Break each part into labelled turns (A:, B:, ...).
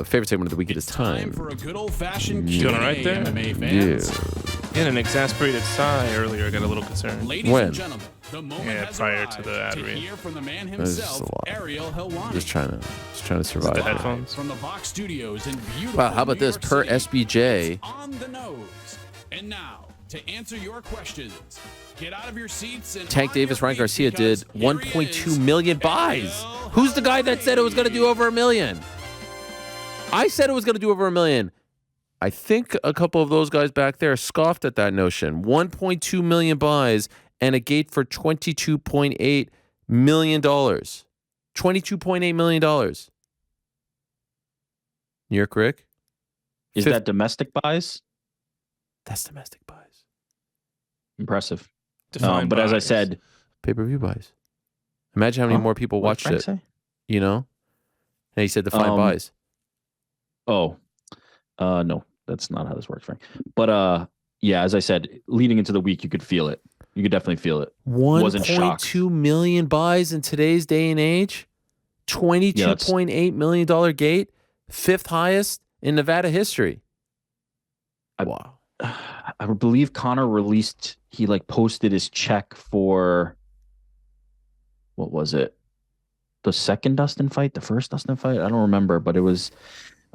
A: Favorite segment of the week at this time.
B: For a good old-fashioned
C: Doing all right there?
B: MMA fans.
C: In an exasperated sigh earlier, I got a little concerned.
B: Ladies
A: When?
B: and gentlemen, the moment has
C: prior
B: arrived
C: to the ad
B: to
C: read.
B: hear from the man
A: This is
B: himself,
A: a lot.
B: Ariel Helwani.
A: Just trying to survive.
C: The
A: here.
C: headphones.
B: From the Box Studios in beautiful
A: Wow, how about
B: New
A: this?
B: York
A: Per
B: City,
A: SBJ.
B: it's on the nose. And now, to answer your questions, get out of your seats and
A: Tank
B: on
A: Davis,
B: your
A: Ryan
B: feet
A: Garcia
B: because
A: did
B: here
A: 1.2
B: is
A: million buys.
B: Ariel
A: Who's the guy that said it was going to do over 1 million? I said it was going to do over 1 million. I think a couple of those guys back there scoffed at that notion. 1.2 million buys and a gate for $22.8 million. $22.8 million. New York Rick?
D: Is that domestic buys?
A: That's domestic buys.
D: Impressive.
C: Define
D: But as I
C: buys.
D: said,
A: Pay-per-view buys. Imagine how many more people
D: what did
A: watched
D: Frank
A: it.
D: say?
A: You know? And he said define buys.
D: No, that's not how this works, Frank. But yeah, as I said, leading into the week, you could feel it. You could definitely feel it. Wasn't shocked.
A: 1.2 million buys in today's day and age. $22.8 million gate. Fifth highest in Nevada history. Wow.
D: I believe Connor released, he posted his check for, what was it? The second Dustin fight, the first Dustin fight? I don't remember, but I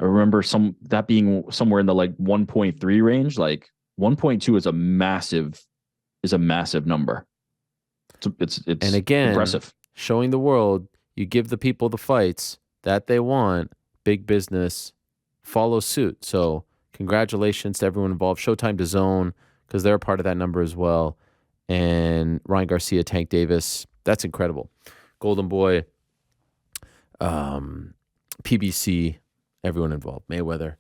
D: remember that being somewhere in the 1.3 range. 1.2 is a massive number. It's
A: And again,
D: impressive.
A: Showing the world, you give the people the fights that they want, big business follow suit. So congratulations to everyone involved. Showtime to Zone, because they're a part of that number as well. And Ryan Garcia, Tank Davis, that's incredible. Golden Boy, PBC, everyone involved, Mayweather.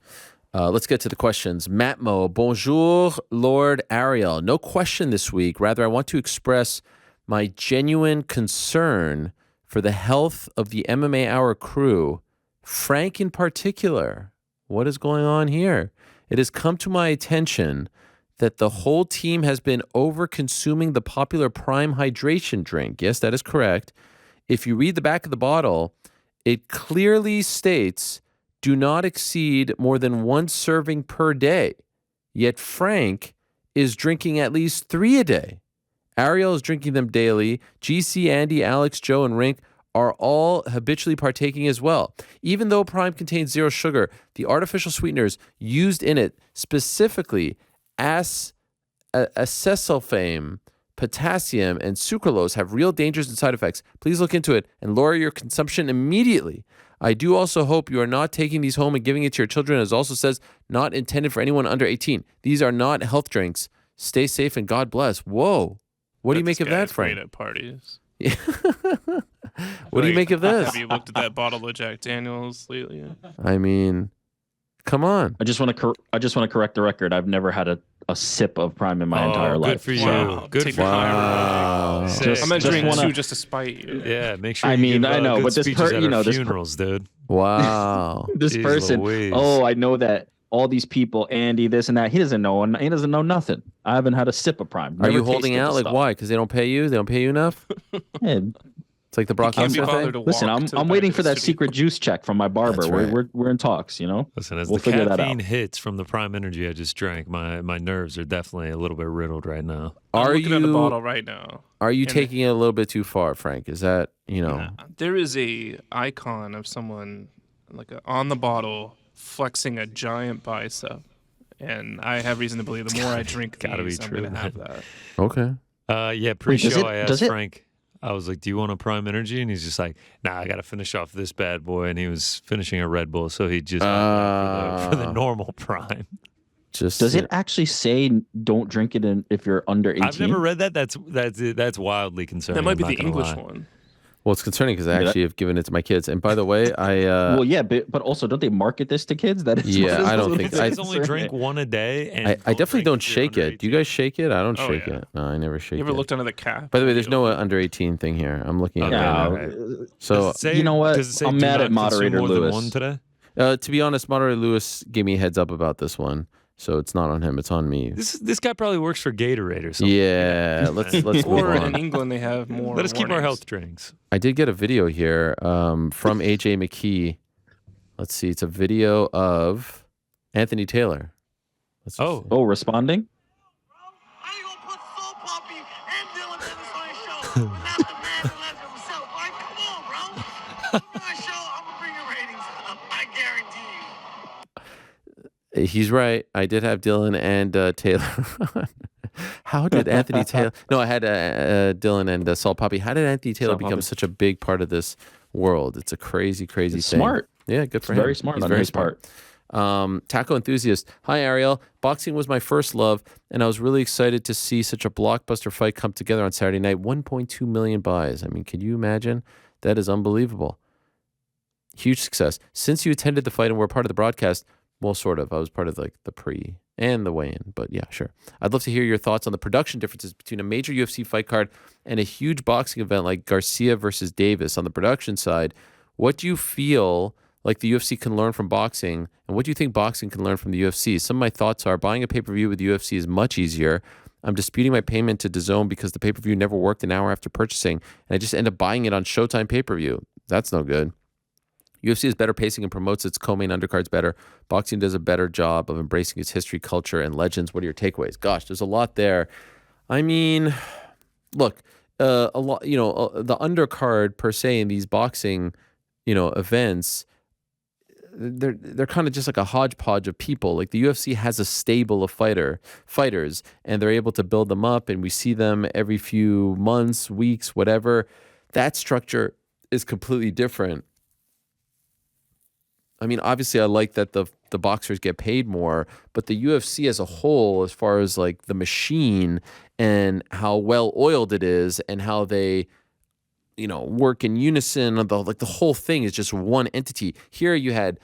A: Let's get to the questions. Matt Mo, bonjour, Lord Ariel. No question this week. Rather, I want to express my genuine concern for the health of the MMA Hour crew, Frank in particular. What is going on here? It has come to my attention that the whole team has been over-consuming the popular Prime hydration drink. Yes, that is correct. If you read the back of the bottle, it clearly states do not exceed more than 1 serving per day. Yet Frank is drinking at least 3 a day. Ariel is drinking them daily. GC, Andy, Alex, Joe, and Rink are all habitually partaking as well. Even though Prime contains 0 sugar, the artificial sweeteners used in it, specifically acesulfame, potassium, and sucralose, have real dangers and side effects. Please look into it and lower your consumption immediately. I do also hope you are not taking these home and giving it to your children, as also says not intended for anyone under 18. These are not health drinks. Stay safe and God bless. Whoa. What do you make of that, Frank?
C: Great at parties.
A: What do you make of this?
C: Have you looked at that bottle of Jack Daniels lately?
A: I mean, come on.
D: I just want to correct the record. I've never had a sip of Prime in my entire life.
E: Good for you.
C: Wow.
E: Good
C: Take
E: for
C: your
E: you.
A: Wow.
C: I'm gonna drink
D: wanna-
C: 2 just to spite you.
E: Yeah, make sure.
D: I
E: you
D: mean,
E: give,
D: I know,
E: good
D: but this
E: speeches at
D: this
E: funerals, dude.
A: Wow.
D: This
E: Jeez
D: person,
E: Louise.
D: I know that all these people, Andy, this and that. He doesn't know nothing. I haven't had a sip of Prime.
A: Are
D: Never
A: you holding
D: tasted
A: out?
D: the
A: Like,
D: stuff.
A: why? Because they don't pay you? They don't pay you enough?
D: Yeah,
A: It's like the Brock
C: Can't be
A: Lesnar
C: bothered
A: thing?
C: to
D: listen,
C: walk to the
D: I'm
C: back
D: waiting
C: of
D: for
C: the
D: that
C: studio.
D: secret juice check from my barber.
A: That's right.
D: We're in talks, you know.
E: Listen, as
D: We'll
E: the
D: figure that
E: caffeine
D: out.
E: hits from the Prime Energy I just drank, my nerves are definitely a little bit riddled right now.
C: I'm
A: Are
C: looking at the
A: you
C: bottle right now.
A: are you
C: And-
A: taking it a little bit too far, Frank? Is that,
C: There is a icon of someone on the bottle flexing a giant bicep, and I have reason to believe the more I drink
E: gotta be
C: these, I'm
E: true,
C: gonna have
E: man.
C: that.
A: Okay.
E: Yeah, pre-show I
D: does
E: asked
D: it-
E: Frank, I was like, do you want a Prime Energy? And he's just like, nah, I got to finish off this bad boy. And he was finishing a Red Bull, so he just went for the normal Prime.
A: Just
D: Does it actually say don't drink it if you're under 18?
E: I've never read that. That's wildly concerning.
C: That might be
E: I'm
C: the
E: not gonna
C: English
E: lie.
C: one.
A: Well, it's concerning because I actually have given it to my kids. And by the way, I
D: Well, yeah, but also, don't they market this to kids? That is
A: Yeah,
D: what is
A: I don't
D: what
A: think-
D: is
A: I-
E: It's only drink one a day. And
A: I definitely
E: drink
A: don't
E: if you're
A: shake
E: under
A: it. Do you
E: 18.
A: guys shake it? I don't
C: Oh,
A: shake
C: yeah.
A: it. No, I never shake
C: You ever
A: it.
C: looked under the cap?
A: By the way, there's no under 18 thing here. I'm looking at
D: Yeah,
A: it.
E: Right.
A: So,
E: Does it say-
D: you know what?
E: does it say
D: I'm
E: do
D: mad
E: not
D: at moderator
E: consume more than
D: Lewis.
E: one today?
A: to be honest, Moderator Lewis gave me a heads up about this one. So it's not on him. It's on me.
E: This guy probably works for Gatorade or something.
A: Yeah, let's move
C: Or
A: on.
C: in England, they have more.
E: Let us keep our
C: warnings.
E: health drinks.
A: I did get a video here from AJ McKee Let's see. It's a video of Anthony Taylor. Let's just see.
D: Oh, responding?
F: How you gonna put Soul Poppy and Dylan Dennis on your show? Not the man and legend himself. Like, come on, bro. On my show, I'm gonna bring your ratings up. I guarantee you.
A: He's right. I did have Dylan and Taylor. How did Anthony Taylor? No, I had Dylan and Saul Poppy. How did Anthony Taylor
D: Saul
A: become
D: Poppy.
A: such a big part of this world? It's a crazy, crazy
D: It's
A: thing.
D: smart.
A: Yeah, good for
D: It's
A: him.
D: very smart
A: He's
D: on
A: very
D: his
A: smart. Taco enthusiast. Hi, Ariel. Boxing was my first love, and I was really excited to see such a blockbuster fight come together on Saturday night. 1.2 million buys. I mean, can you imagine? That is unbelievable. Huge success. Since you attended the fight and were part of the broadcast, well, sort of. I was part of like the pre and the weigh-in, but yeah, sure. I'd love to hear your thoughts on the production differences between a major UFC fight card and a huge boxing event like Garcia versus Davis. On the production side, what do you feel like the UFC can learn from boxing, and what do you think boxing can learn from the UFC? Some of my thoughts are buying a pay-per-view with the UFC is much easier. I'm disputing my payment to DAZN because the pay-per-view never worked an hour after purchasing, and I just end up buying it on Showtime pay-per-view. That's no good. UFC is better pacing and promotes its co-main undercards better. Boxing does a better job of embracing its history, culture, and legends. What are your takeaways? Gosh, there's a lot there. I mean, look, a lot. The undercard per se in these boxing, events, they're kind of just like a hodgepodge of people. Like the UFC has a stable of fighters, and they're able to build them up, and we see them every few months, weeks, whatever. That structure is completely different. I mean, obviously, I like that the boxers get paid more, but the UFC as a whole, as far as like the machine and how well oiled it is, and how they, work in unison, the whole thing is just one entity. Here you had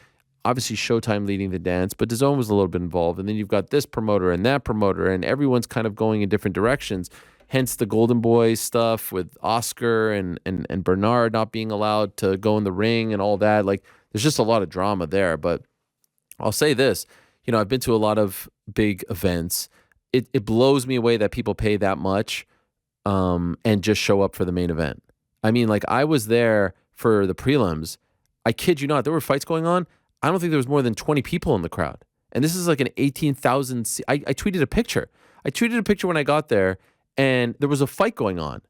A: obviously Showtime leading the dance, but DAZN was a little bit involved, and then you've got this promoter and that promoter, and everyone's kind of going in different directions. Hence the Golden Boy stuff with Oscar and Bernard not being allowed to go in the ring and all that. Like, there's just a lot of drama there. But I'll say this, I've been to a lot of big events. It blows me away that people pay that much and just show up for the main event. I mean, like, I was there for the prelims. I kid you not, there were fights going on. I don't think there was more than 20 people in the crowd. And this is like an 18,000. I tweeted a picture. I tweeted a picture when I got there, and there was a fight going on.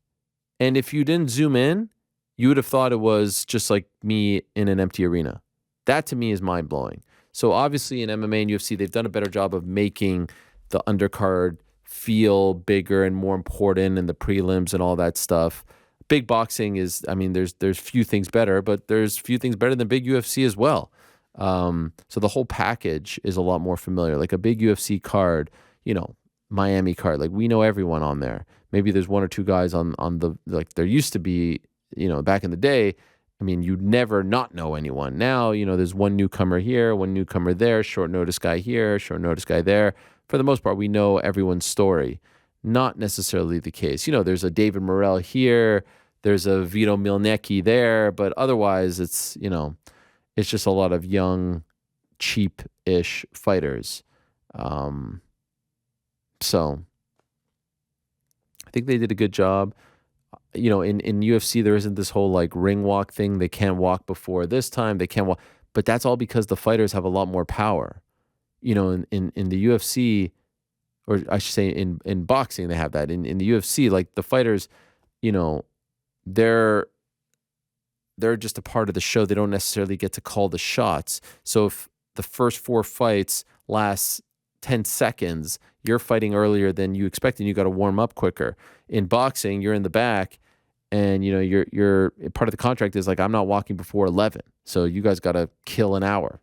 A: And if you didn't zoom in, you would have thought it was just like me in an empty arena. That to me is mind-blowing. So obviously in MMA and UFC, they've done a better job of making the undercard feel bigger and more important, and the prelims and all that stuff. Big boxing is, I mean, there's few things better, but there's few things better than big UFC as well. So the whole package is a lot more familiar. Like a big UFC card, Miami card, like we know everyone on there. Maybe there's one or two guys on the, like there used to be, back in the day. I mean, you'd never not know anyone. Now, there's one newcomer here, one newcomer there, short notice guy here, short notice guy there. For the most part, we know everyone's story. Not necessarily the case. There's a David Morrell here, there's a Vito Milnecki there, but otherwise it's, it's just a lot of young, cheap-ish fighters. So I think they did a good job. In UFC, there isn't this whole like ring walk thing. They can't walk before this time. They can't walk. But that's all because the fighters have a lot more power. In the UFC, or I should say in boxing, they have that. In the UFC, like the fighters, they're just a part of the show. They don't necessarily get to call the shots. So if the first 4 fights last 10 seconds, you're fighting earlier than you expect, and you got to warm up quicker. In boxing, you're in the back, and you're part of the contract is like, I'm not walking before 11, so you guys got to kill an hour.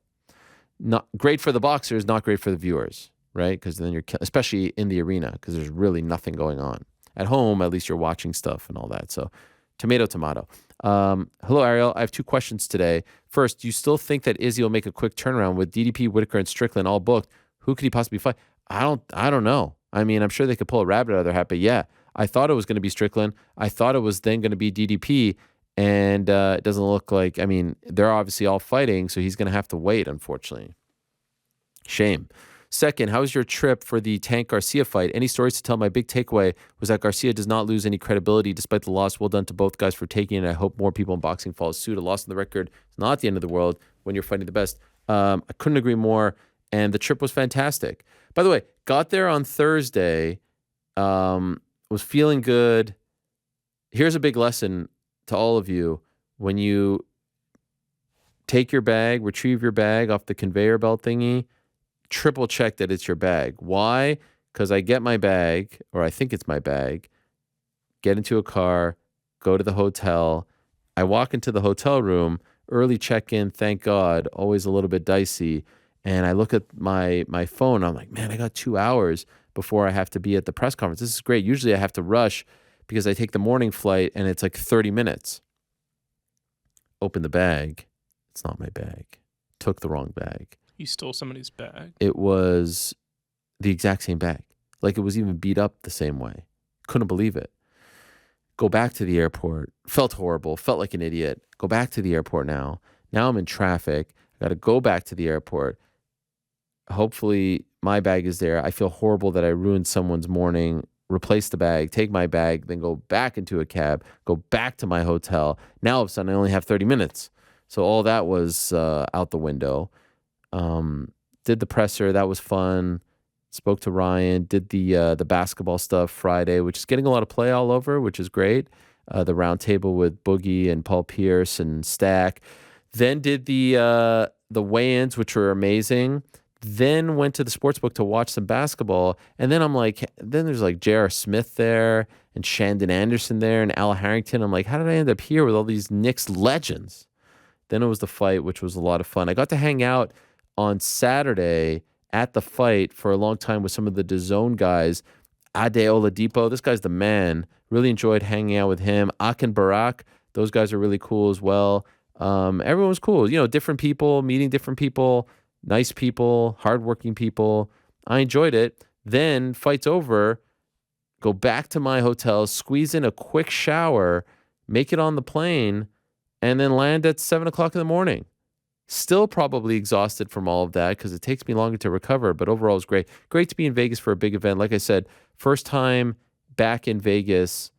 A: Not great for the boxers, not great for the viewers, right? Because then especially in the arena, because there's really nothing going on. At home, at least you're watching stuff and all that. So, tomato. Hello, Ariel. I have 2 questions today. First, do you still think that Izzy will make a quick turnaround with DDP, Whitaker, and Strickland all booked? Who could he possibly fight? I don't know. I mean, I'm sure they could pull a rabbit out of their hat, but yeah, I thought it was going to be Strickland. I thought it was then going to be DDP, and it doesn't look like, they're obviously all fighting, so he's going to have to wait, unfortunately. Shame. Second, how was your trip for the Tank Garcia fight? Any stories to tell? My big takeaway was that Garcia does not lose any credibility despite the loss. Well done to both guys for taking it. I hope more people in boxing follow suit. A loss on the record is not the end of the world when you're fighting the best. I couldn't agree more. And the trip was fantastic. By the way, got there on Thursday, was feeling good. Here's a big lesson to all of you. When you take your bag, retrieve your bag off the conveyor belt thingy, triple check that it's your bag. Why? Because I get my bag, or I think it's my bag, get into a car, go to the hotel. I walk into the hotel room, early check-in, thank God, always a little bit dicey. And I look at my phone. I'm like, man, I got 2 hours before I have to be at the press conference. This is great. Usually I have to rush because I take the morning flight and it's like 30 minutes. Open the bag. It's not my bag. Took the wrong bag.
C: You stole somebody's bag.
A: It was the exact same bag. Like it was even beat up the same way. Couldn't believe it. Go back to the airport. Felt horrible. Felt like an idiot. Go back to the airport now. Now I'm in traffic. I got to go back to the airport. Hopefully my bag is there. I feel horrible that I ruined someone's morning. Replace the bag, take my bag, then go back into a cab, go back to my hotel. Now all of a sudden I only have 30 minutes. So all that was out the window. Did the presser. That was fun. Spoke to Ryan. Did the basketball stuff Friday, which is getting a lot of play all over, which is great. The round table with Boogie and Paul Pierce and Stack. Then did the weigh-ins, which were amazing. Then went to the sportsbook to watch some basketball. And then I'm like, then there's like J.R. Smith there and Shandon Anderson there and Al Harrington. I'm like, how did I end up here with all these Knicks legends? Then it was the fight, which was a lot of fun. I got to hang out on Saturday at the fight for a long time with some of the DAZN guys. Ade Oladipo, this guy's the man. Really enjoyed hanging out with him. Akin Barak, those guys are really cool as well. Everyone was cool. You know, different people, meeting different people, nice people, hardworking people. I enjoyed it. Then fight's over, go back to my hotel, squeeze in a quick shower, make it on the plane, and then land at 7 o'clock in the morning. Still probably exhausted from all of that because it takes me longer to recover, but overall it was great. Great to be in Vegas for a big event. Like I said, first time back in Vegas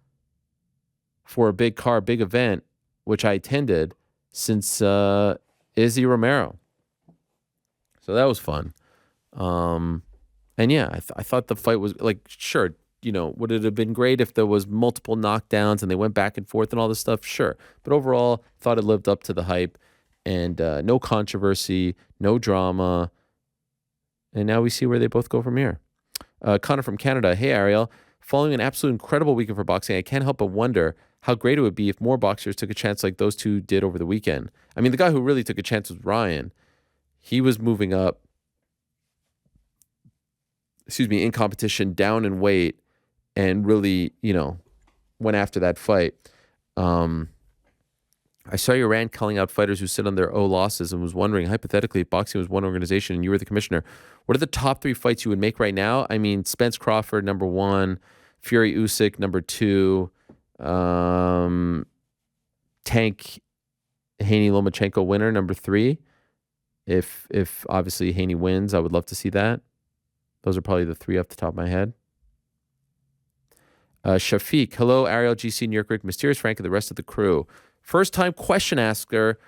A: for a big event, which I attended since Izzy Romero. So that was fun. And yeah, I thought the fight was like, sure, you know, would it have been great if there was multiple knockdowns and they went back and forth and all this stuff? Sure. But overall, thought it lived up to the hype and no controversy, no drama. And now we see where they both go from here. Connor from Canada. Hey, Ariel. Following an absolute incredible weekend for boxing, I can't help but wonder how great it would be if more boxers took a chance like those two did over the weekend. I mean, the guy who really took a chance was Ryan. He was moving up, in competition, down in weight, and really, you know, went after that fight. I saw your rant calling out fighters who sit on their O losses and was wondering, hypothetically, if boxing was one organization and you were the commissioner, what are the top 3 fights you would make right now? I mean, Spence Crawford, number 1, Fury Usyk, number 2, Tank Haney Lomachenko winner, number 3. If obviously Haney wins, I would love to see that. Those are probably the 3 off the top of my head. Shafiq, hello, Ariel, GC, New York Rick, Mysterious Frank, and the rest of the crew. First-time question asker,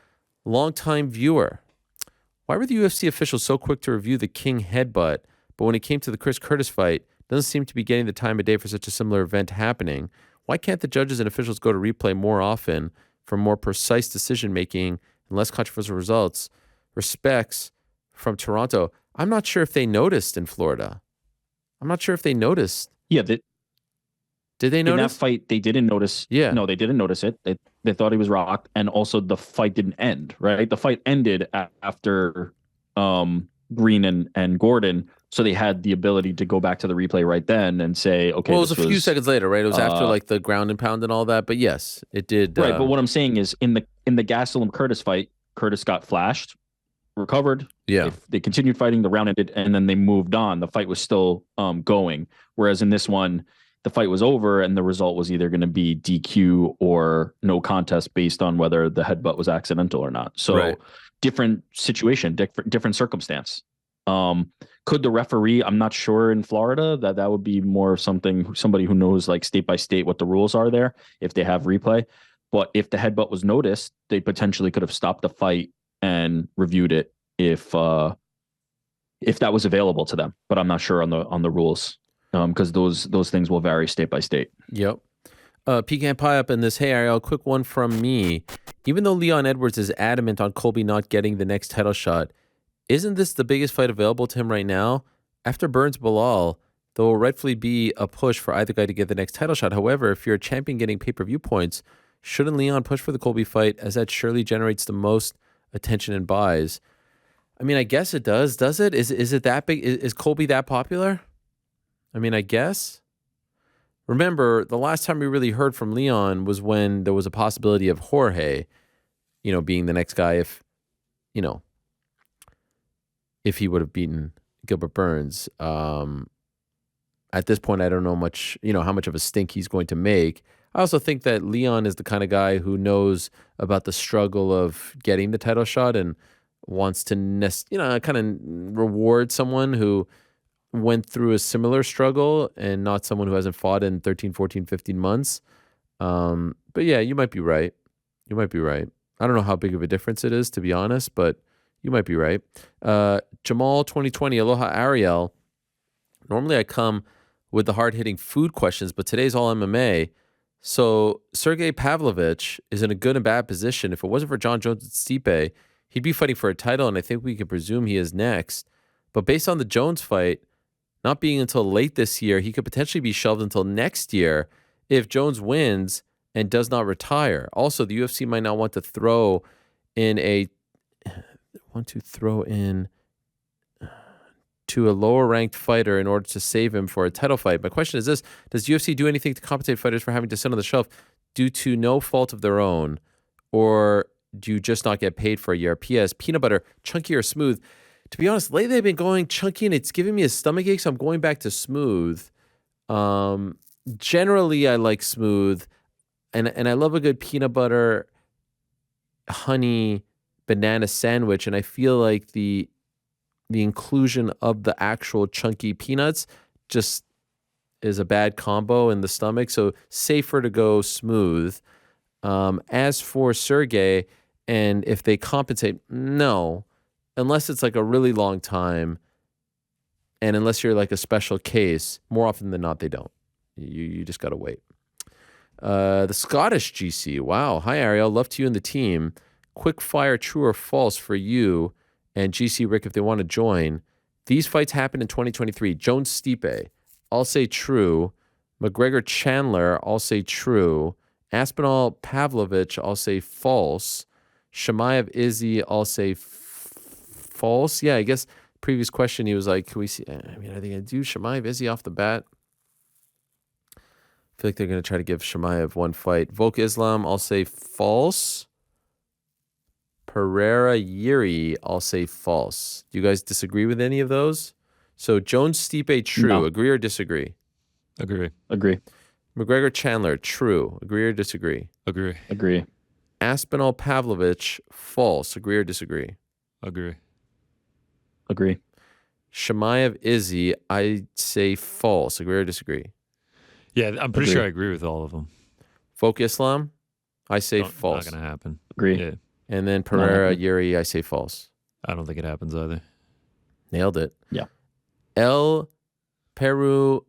A: long-time viewer. Why were the UFC officials so quick to review the King headbutt, but when it came to the Chris Curtis fight, doesn't seem to be getting the time of day for such a similar event happening? Why can't the judges and officials go to replay more often for more precise decision-making and less controversial results? Respects from Toronto. I'm not sure if they noticed in Florida. I'm not sure if they noticed.
D: Yeah,
A: did they notice?
D: In that fight, they didn't notice.
A: Yeah.
D: No, they didn't notice it. They thought he was rocked, and also the fight didn't end, right? The fight ended after Green and Gordon, so they had the ability to go back to the replay right then and say, okay,
A: well, it was a few seconds later, right? It was after like the ground and pound and all that, but yes, it did.
D: Right, but what I'm saying is in the Gastelum Curtis fight, Curtis got flashed, recovered.
A: Yeah.
D: They continued fighting, the round ended, and then they moved on. The fight was still going. Whereas in this one, the fight was over and the result was either going to be DQ or no contest based on whether the headbutt was accidental or not. So different situation, different circumstance. Could the referee? I'm not sure in Florida that would be more somebody who knows like state by state what the rules are there if they have replay. But if the headbutt was noticed, they potentially could have stopped the fight and reviewed it if that was available to them. But I'm not sure on the rules because those things will vary state by state.
A: Yep. Pecan Pie up in this. Hey, Ariel, quick one from me. Even though Leon Edwards is adamant on Colby not getting the next title shot, isn't this the biggest fight available to him right now? After Burns Belal, there will rightfully be a push for either guy to get the next title shot. However, if you're a champion getting pay-per-view points, shouldn't Leon push for the Colby fight, as that surely generates the most attention and buys? I mean, I guess it does. Does it? Is it that big? Is Colby that popular? I mean, I guess. Remember, the last time we really heard from Leon was when there was a possibility of Jorge, being the next guy if he would have beaten Gilbert Burns. At this point, I don't know how much of a stink he's going to make. I also think that Leon is the kind of guy who knows about the struggle of getting the title shot and wants to, kind of reward someone who went through a similar struggle and not someone who hasn't fought in 13, 14, 15 months. But yeah, you might be right. You might be right. I don't know how big of a difference it is, to be honest, but you might be right. Jamal 2020, aloha Ariel. Normally I come with the hard-hitting food questions, but today's all MMA. So Sergey Pavlovich is in a good and bad position. If it wasn't for John Jones and Stipe, he'd be fighting for a title, and I think we can presume he is next. But based on the Jones fight, not being until late this year, he could potentially be shelved until next year if Jones wins and does not retire. Also, the UFC might not want to throw in to a lower-ranked fighter in order to save him for a title fight. My question is this: does UFC do anything to compensate fighters for having to sit on the shelf due to no fault of their own, or do you just not get paid for a year? P.S. Peanut butter, chunky or smooth? To be honest, lately I've been going chunky, and it's giving me a stomachache, so I'm going back to smooth. Generally, I like smooth, and I love a good peanut butter, honey, banana sandwich, and I feel like the inclusion of the actual chunky peanuts just is a bad combo in the stomach, so safer to go smooth. As for Sergey, and if they compensate, no, unless it's like a really long time, and unless you're like a special case, more often than not, they don't. You just got to wait. The Scottish GC, wow. Hi, Ariel. Love to you and the team. Quick fire, true or false for you and GC Rick if they want to join. These fights happen in 2023. Jones Stipe, I'll say true. McGregor Chandler, I'll say true. Aspinall Pavlovich, I'll say false. Shemaev Izzy, I'll say false. Yeah, I guess previous question he was like, can we see? I mean, are they going to do Shemaev Izzy off the bat? I feel like they're going to try to give Shemaev one fight. Volk Islam, I'll say false. Pereira Yuri, I'll say false. Do you guys disagree with any of those? So Jones Stipe, true. No. Agree or disagree?
E: Agree.
A: McGregor Chandler, true. Agree or disagree?
E: Agree.
A: Aspinall Pavlovich, false. Agree or disagree?
E: Agree.
A: Shemaev Izzy, I say false. Agree or disagree?
E: Yeah, I'm pretty sure I agree with all of them.
A: Folk Islam, I say false.
E: Not going to happen.
D: Agree.
E: Yeah.
A: And then Pereira Yuri, I say false.
E: I don't think it happens either.
A: Nailed it.
D: Yeah.
A: El Peru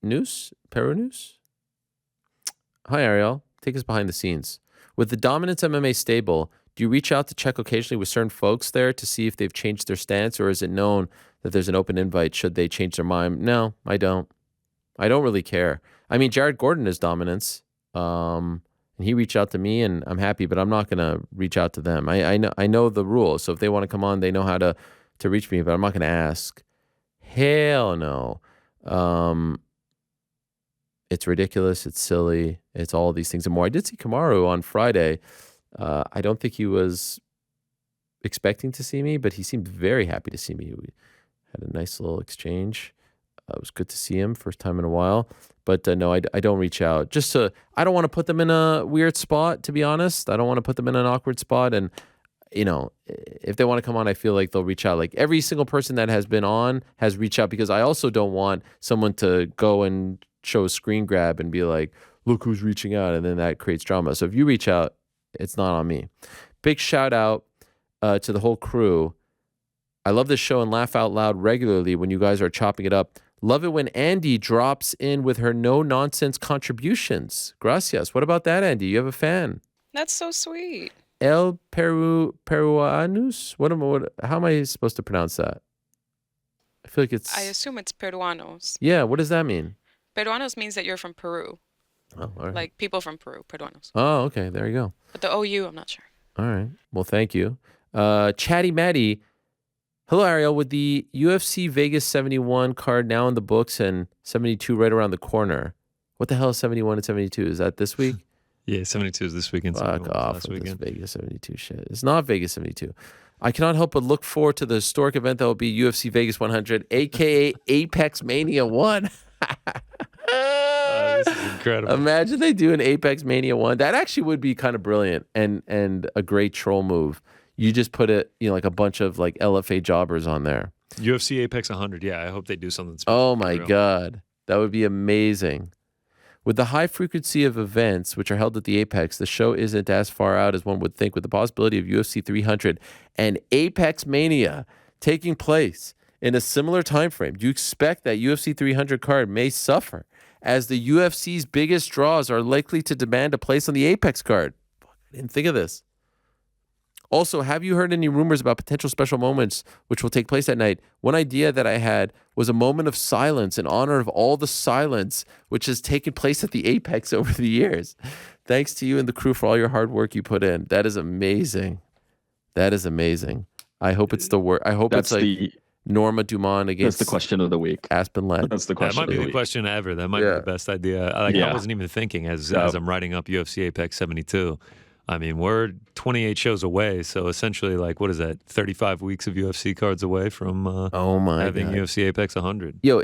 A: News? Hi, Ariel. Take us behind the scenes. With the Dominance MMA stable, do you reach out to check occasionally with certain folks there to see if they've changed their stance, or is it known that there's an open invite should they change their mind? No, I don't. I don't really care. I mean, Jared Gordon is Dominance, and he reached out to me, and I'm happy, but I'm not going to reach out to them. I know the rules, so if they want to come on, they know how to reach me, but I'm not going to ask. Hell no. It's ridiculous. It's silly. It's all these things and more. I did see Kamaru on Friday. I don't think he was expecting to see me, but he seemed very happy to see me. We had a nice little exchange. It was good to see him, first time in a while. But no, I don't reach out. I don't want to put them in a weird spot, to be honest. I don't want to put them in an awkward spot. And if they want to come on, I feel like they'll reach out. Like every single person that has been on has reached out, because I also don't want someone to go and show a screen grab and be like, look who's reaching out. And then that creates drama. So if you reach out, it's not on me. Big shout out to the whole crew. I love this show and laugh out loud regularly when you guys are chopping it up. Love it when Andy drops in with her no-nonsense contributions. Gracias. What about that, Andy? You have a fan.
G: That's so sweet.
A: El Peruanus? How am I supposed to pronounce that? I feel like
G: I assume it's Peruanos.
A: Yeah, what does that mean?
G: Peruanos means that you're from Peru.
A: Oh, all right.
G: Like people from Peru, Peruanos.
A: Oh, okay. There you go.
G: But the OU, I'm not sure.
A: All right. Well, thank you. Chatty Matty. Hello, Ariel. With the UFC Vegas 71 card now in the books and 72 right around the corner, what the hell is 71 and 72? Is that this week?
E: Yeah, 72 is this weekend.
A: Fuck off with this Vegas 72 shit. It's not Vegas 72. I cannot help but look forward to the historic event that will be UFC Vegas 100, a.k.a. Apex Mania 1.
E: This is incredible.
A: Imagine they do an Apex Mania 1. That actually would be kind of brilliant and a great troll move. You just put it, like a bunch of like LFA jobbers on there.
E: UFC Apex 100. Yeah, I hope they do something special.
A: Oh my God. That would be amazing. With the high frequency of events which are held at the Apex, the show isn't as far out as one would think, with the possibility of UFC 300 and Apex Mania taking place in a similar time frame. Do you expect that UFC 300 card may suffer, as the UFC's biggest draws are likely to demand a place on the Apex card? I didn't think of this. Also, have you heard any rumors about potential special moments which will take place that night? One idea that I had was a moment of silence in honor of all the silence which has taken place at the Apex over the years. Thanks to you and the crew for all your hard work you put in. That is amazing. That is amazing. I hope it's the word. I hope
D: That's
A: it's like Norma Dumont against
D: That's the question of the week.
A: Aspen Ladd.
D: That's the
E: That
D: question.
E: might be
D: of
E: the
D: week.
E: question ever. That might be the best idea. I wasn't even thinking as I'm writing up UFC Apex 72. I mean, we're 28 shows away, so essentially, like, what is that? 35 weeks of UFC cards away from having
A: God.
E: UFC Apex 100.
A: Yo,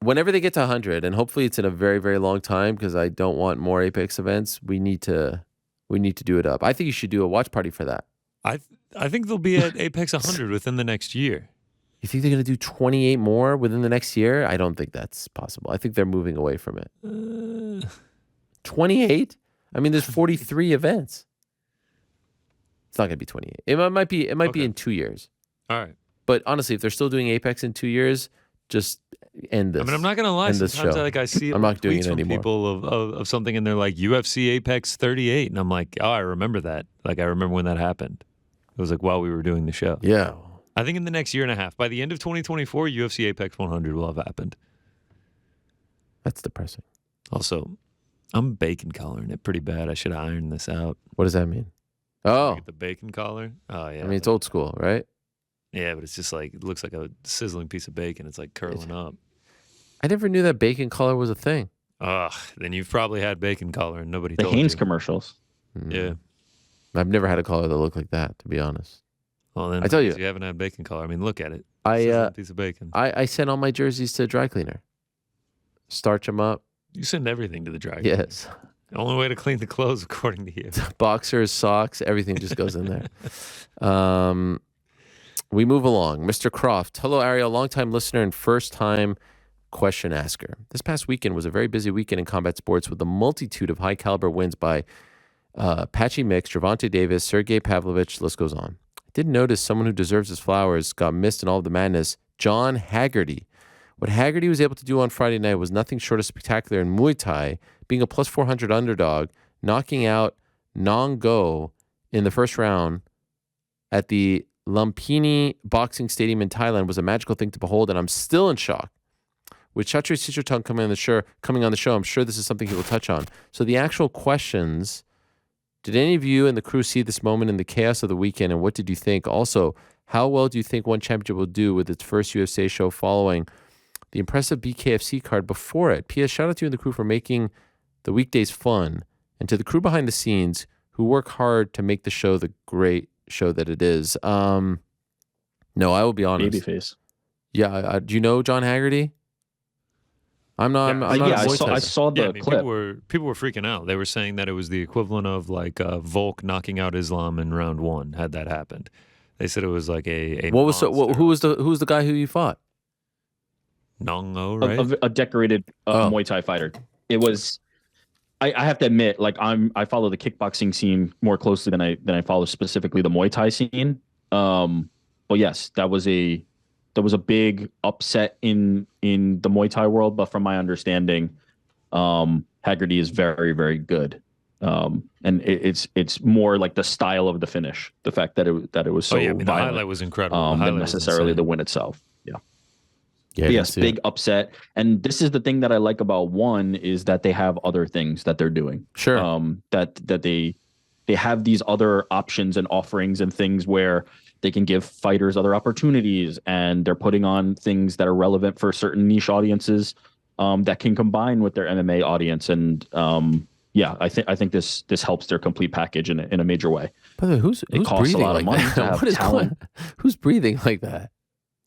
A: whenever they get to 100, and hopefully it's in a very, very long time, because I don't want more Apex events, we need to do it up. I think you should do a watch party for that.
E: I think they'll be at Apex 100 within the next year.
A: You think they're going to do 28 more within the next year? I don't think that's possible. I think they're moving away from it. 28? I mean, there's 43 events. It's not going to be 28. It might be in 2 years.
E: All right.
A: But honestly, if they're still doing Apex in 2 years, just end this.
E: I mean, I'm not gonna lie.
A: End this
E: Sometimes
A: show.
E: like I see
A: I'm not doing
E: tweets
A: it
E: from
A: anymore.
E: people of something, and they're like UFC Apex 38, and I'm like, oh, I remember that. Like I remember when that happened. It was like while we were doing the show.
A: Yeah.
E: I think in the next year and a half, by the end of 2024, UFC Apex 100 will have happened.
A: That's depressing.
E: Also, I'm bacon collaring it pretty bad. I should iron this out.
A: What does that mean? Oh,
E: Get the bacon collar. Oh yeah.
A: I mean, it's old school, right?
E: Yeah, but it's just like it looks like a sizzling piece of bacon. It's like curling up.
A: I never knew that bacon collar was a thing.
E: Ugh. Then you've probably had bacon collar and nobody
D: The
E: told
D: Hanes
E: you.
D: commercials.
E: Yeah.
A: I've never had a collar that looked like that, to be honest.
E: Well, then
A: I tell you.
E: you haven't had bacon collar. I mean, look at it.
A: I
E: Sizzling piece of bacon.
A: I sent all my jerseys to a dry cleaner. Starch them up.
E: You send everything to the dry.
A: Yes.
E: The only way to clean the clothes, according to you.
A: Boxers, socks, everything just goes in there. We move along. Mr. Croft. Hello, Ariel. Longtime listener and first-time question asker. This past weekend was a very busy weekend in combat sports with a multitude of high-caliber wins by Patchy Mix, Gervonta Davis, Sergey Pavlovich, list goes on. I did notice someone who deserves his flowers got missed in all of the madness, John Haggerty. What Haggerty was able to do on Friday night was nothing short of spectacular in Muay Thai, being a plus 400 underdog, knocking out Nong-Go in the first round at the Lumpini Boxing Stadium in Thailand was a magical thing to behold, and I'm still in shock. With Chatri Sichertung coming on the show, I'm sure this is something he will touch on. So the actual questions, did any of you and the crew see this moment in the chaos of the weekend, and what did you think? Also, how well do you think ONE Championship will do with its first UFC show following the impressive BKFC card before it? P.S. Shout out to you and the crew for making the weekdays fun, and to the crew behind the scenes who work hard to make the show the great show that it is. No, I will be honest.
D: Babyface.
A: Yeah, do you know John Haggerty? I'm not. I'm not
D: yeah,
A: a Muay Thai.
D: I saw the
E: Yeah, I mean,
D: clip.
E: people were freaking out. They were saying that it was the equivalent of like Volk knocking out Islam in round 1 had that happened. They said it was like a
A: What was
E: monster.
A: who was the guy who you fought?
E: Nongo, right?
D: A decorated Muay Thai fighter. It was. I have to admit, like I follow the kickboxing scene more closely than I follow specifically the Muay Thai scene. But yes, that was a big upset in the Muay Thai world. But from my understanding, Haggerty is very, very good. And it's more like the style of the finish, the fact that it was so
E: I mean, the
D: violent,
E: highlight was incredible.
D: than necessarily the win itself. Yeah.
A: Yeah,
D: But yes, big upset. And this is the thing that I like about ONE is that they have other things that they're doing.
A: Sure.
D: That they have these other options and offerings and things where they can give fighters other opportunities, and they're putting on things that are relevant for certain niche audiences that can combine with their MMA audience. And yeah, I think this helps their complete package in a major way.
A: By the way, who's
D: It costs a
A: breathing
D: lot
A: like
D: of money
A: that?
D: to have
A: What is
D: talent.
A: who's breathing like that?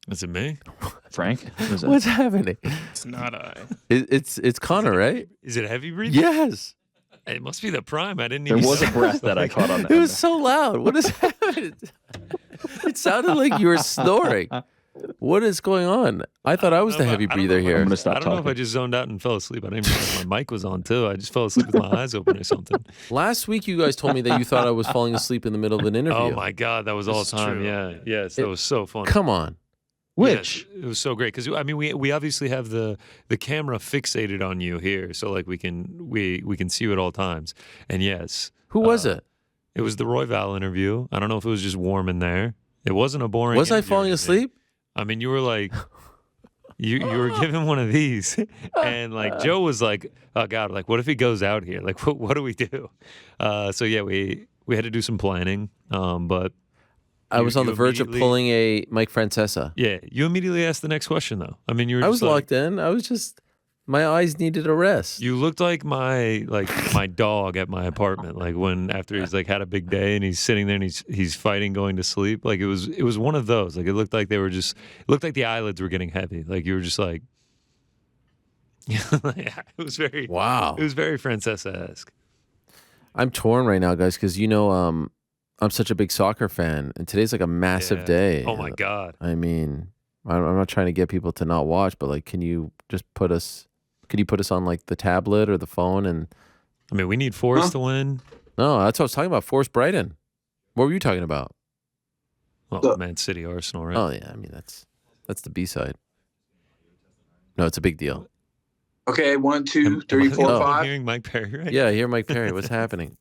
E: Is it me?
D: Frank, what is that?
A: What's happening?
C: It's not I.
A: It's Connor, right?
E: Is it heavy breathing?
A: Yes.
E: It must be the prime. I didn't
D: There
E: even
D: was a
E: see
D: breath that I caught on that.
A: It was so loud. What is happening? It sounded like you were snoring. What is going on? I thought I was the heavy breather
D: I'm
A: here.
D: gonna stop
E: I don't know if
D: talking.
E: I just zoned out and fell asleep. I didn't realize my mic was on too. I just fell asleep with my eyes open or something.
A: Last week, you guys told me that you thought I was falling asleep in the middle of an interview.
E: Oh my God, that was all time.
C: true.
E: Yeah, yes, that was so funny.
A: Come on.
D: Which
E: Yes, it was so great because I mean we obviously have the camera fixated on you here, so like we can see you at all times. And yes,
A: Who was it?
E: it was the Roy Val interview. I don't know if it was just warm in there. It wasn't a boring.
A: Was I
E: interview or
A: falling
E: anything.
A: asleep?
E: I mean, you were like, you were given one of these, and like Joe was like, oh God, like what if he goes out here? Like what do we do? So yeah, we had to do some planning, but.
A: I was on the verge of
E: immediately-
A: pulling a Mike Francesa.
E: Yeah, you immediately asked the next question though. I mean, you were
A: I
E: just
A: was
E: like,
A: locked in. I was just, my eyes needed a rest.
E: you looked like my dog at my apartment. Like when after he's like had a big day and he's sitting there and he's fighting going to sleep. Like it was one of those. Like it looked like it looked like the eyelids were getting heavy. Like you were just like, yeah, it was very
A: Wow.
E: It was very Francesa-esque.
A: I'm torn right now, guys, because I'm such a big soccer fan, and today's like a massive
E: Yeah.
A: day.
E: Oh my God.
A: I mean, I'm not trying to get people to not watch, but like, could you put us on like the tablet or the phone? And
E: I mean, we need Forrest to win.
A: no, that's what I was talking about. Forrest Brighton. What were you talking about?
E: Well, Man City, Arsenal, right?
A: Oh yeah, I mean that's the B side. No, it's a big deal.
H: Okay, 1, 2, 3,
E: Am I
H: 4,
E: the only
H: 5.
E: hearing Mike Perry right?
A: Yeah, here, Mike Perry. What's happening?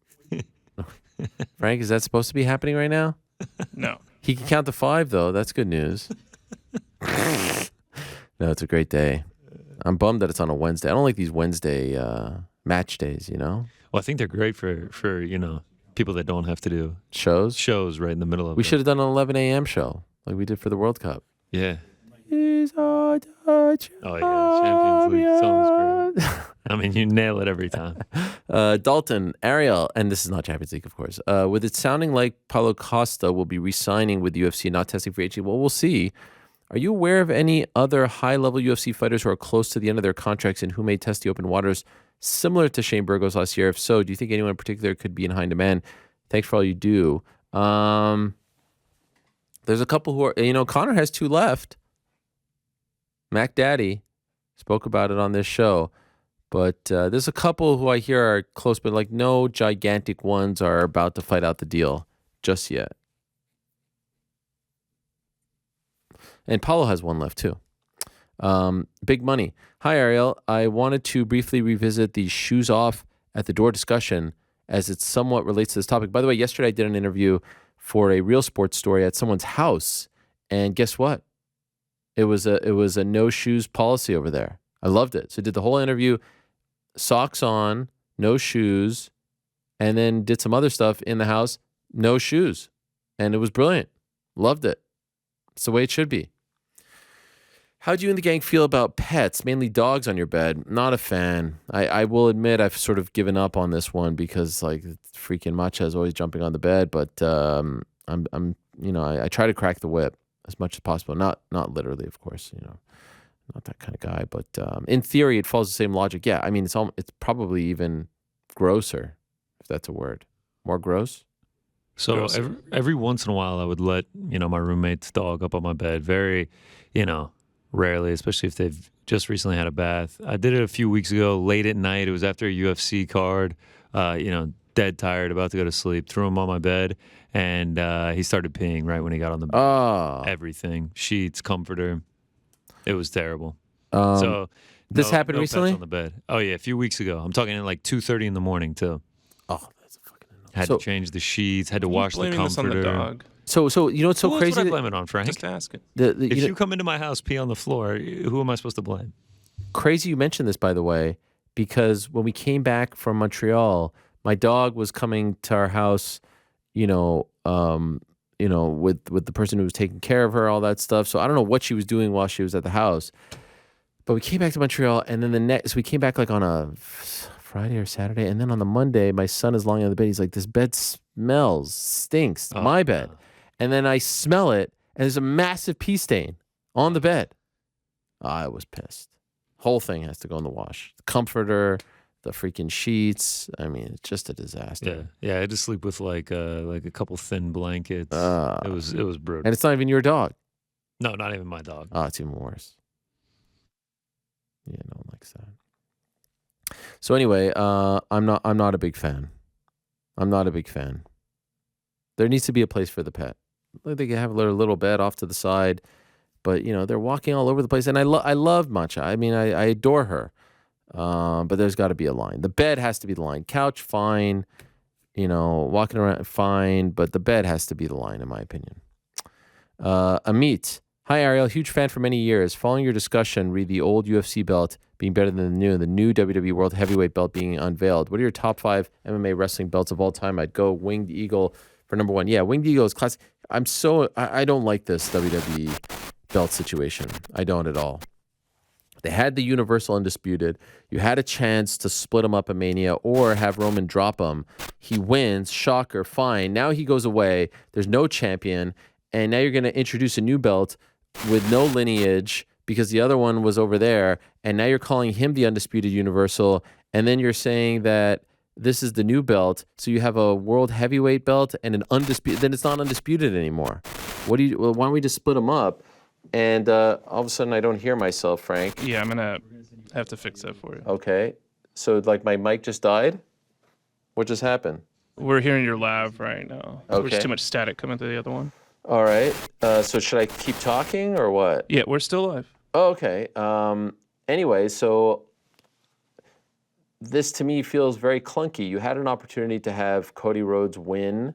A: Frank, is that supposed to be happening right now?
C: No.
A: He can count to 5, though. That's good news. No, it's a great day. I'm bummed that it's on a Wednesday. I don't like these Wednesday match days,
E: Well, I think they're great for people that don't have to do
A: shows.
E: shows right in the middle of
A: We
E: it.
A: should have done an 11 a.m. show like we did for the World Cup.
E: Yeah.
A: He's a touch
E: Oh yeah, Champions League
A: of
E: song is
A: your-
E: great. I mean, you nail it every time.
A: Dalton, Ariel, and this is not Champions League, of course. With it sounding like Paulo Costa will be re-signing with the UFC and not testing for HG, well, we'll see. Are you aware of any other high-level UFC fighters who are close to the end of their contracts and who may test the open waters similar to Shane Burgos last year? If so, do you think anyone in particular could be in high demand? Thanks for all you do. There's a couple who are, Connor has 2 left. Mac Daddy spoke about it on this show. But there's a couple who I hear are close, but like no gigantic ones are about to fight out the deal just yet. And Paulo has 1 left too. Big money. Hi, Ariel. I wanted to briefly revisit the shoes off at the door discussion as it somewhat relates to this topic. By the way, yesterday I did an interview for a Real Sports story at someone's house. And guess what? It was a no shoes policy over there. I loved it. So I did the whole interview, socks on, no shoes, and then did some other stuff in the house, no shoes. And it was brilliant. Loved it. It's the way it should be. How do you and the gang feel about pets, mainly dogs on your bed? Not a fan. I will admit I've sort of given up on this one because like freaking Macha is always jumping on the bed, but I try to crack the whip as much as possible. Not literally, of course, not that kind of guy. But in theory, it follows the same logic. Yeah, I mean, it's probably even grosser, if that's a word. More gross.
E: So every once in a while, I would let my roommate's dog up on my bed. Very, rarely, especially if they've just recently had a bath. I did it a few weeks ago, late at night. It was after a UFC card. Dead tired, about to go to sleep. Threw him on my bed, and he started peeing right when he got on the bed.
A: Oh.
E: Everything, sheets, comforter. It was terrible.
A: This happened
E: no
A: recently?
E: pets on the bed. Oh yeah, a few weeks ago. I'm talking in like 2:30 in the morning too.
A: Oh, that's fucking annoying.
E: Had to change the sheets. Had to wash the
C: Blaming this on
E: comforter.
C: the dog.
A: So you know what's so
E: Who else
A: crazy?
E: would I blame it on, Frank?
C: Just asking.
E: If you come into my house, pee on the floor, who am I supposed to blame?
A: Crazy you mentioned this, by the way, because when we came back from Montreal, my dog was coming to our house, with the person who was taking care of her, all that stuff. So I don't know what she was doing while she was at the house. But we came back to Montreal, and then we came back like on a Friday or Saturday, and then on the Monday, my son is lying on the bed. He's like, "This bed stinks. My bed."
E: No.
A: And then I smell it, and there's a massive pee stain on the bed. I was pissed. Whole thing has to go in the wash. The comforter, the freaking sheets. I mean, it's just a disaster.
E: Yeah. I had to sleep with like a couple thin blankets. It was brutal.
A: And it's not even your dog.
E: No, not even my dog.
A: Oh, it's even worse. Yeah, no one likes that. So anyway, I'm not a big fan. I'm not a big fan. There needs to be a place for the pet. They can have their little bed off to the side, but they're walking all over the place. And I love Matcha. I mean, I adore her. But there's got to be a line. The bed has to be the line. Couch, fine. Walking around, fine. But the bed has to be the line, in my opinion. Amit. Hi, Ariel. Huge fan for many years. Following your discussion, read the old UFC belt being better than the new WWE World Heavyweight belt being unveiled. What are your top 5 MMA wrestling belts of all time? I'd go Winged Eagle for number 1. Yeah, Winged Eagle is classic. I don't like this WWE belt situation. I don't at all. They had the Universal Undisputed. You had a chance to split him up at Mania or have Roman drop him. He wins. Shocker. Fine. Now he goes away. There's no champion. And now you're going to introduce a new belt with no lineage because the other one was over there. And now you're calling him the Undisputed Universal. And then you're saying that this is the new belt. So you have a World Heavyweight belt and an Undisputed. Then it's not Undisputed anymore. Why don't we just split them up? And all of a sudden, I don't hear myself, Frank.
C: Yeah, I'm gonna have to fix that for you.
A: Okay. So, like, my mic just died? What just happened?
C: We're hearing your lav right now.
A: Okay.
C: There's too much static coming through the other one.
A: All right. So should I keep talking or what?
C: Yeah, we're still live.
A: Oh, okay. Anyway, so this to me feels very clunky. You had an opportunity to have Cody Rhodes win.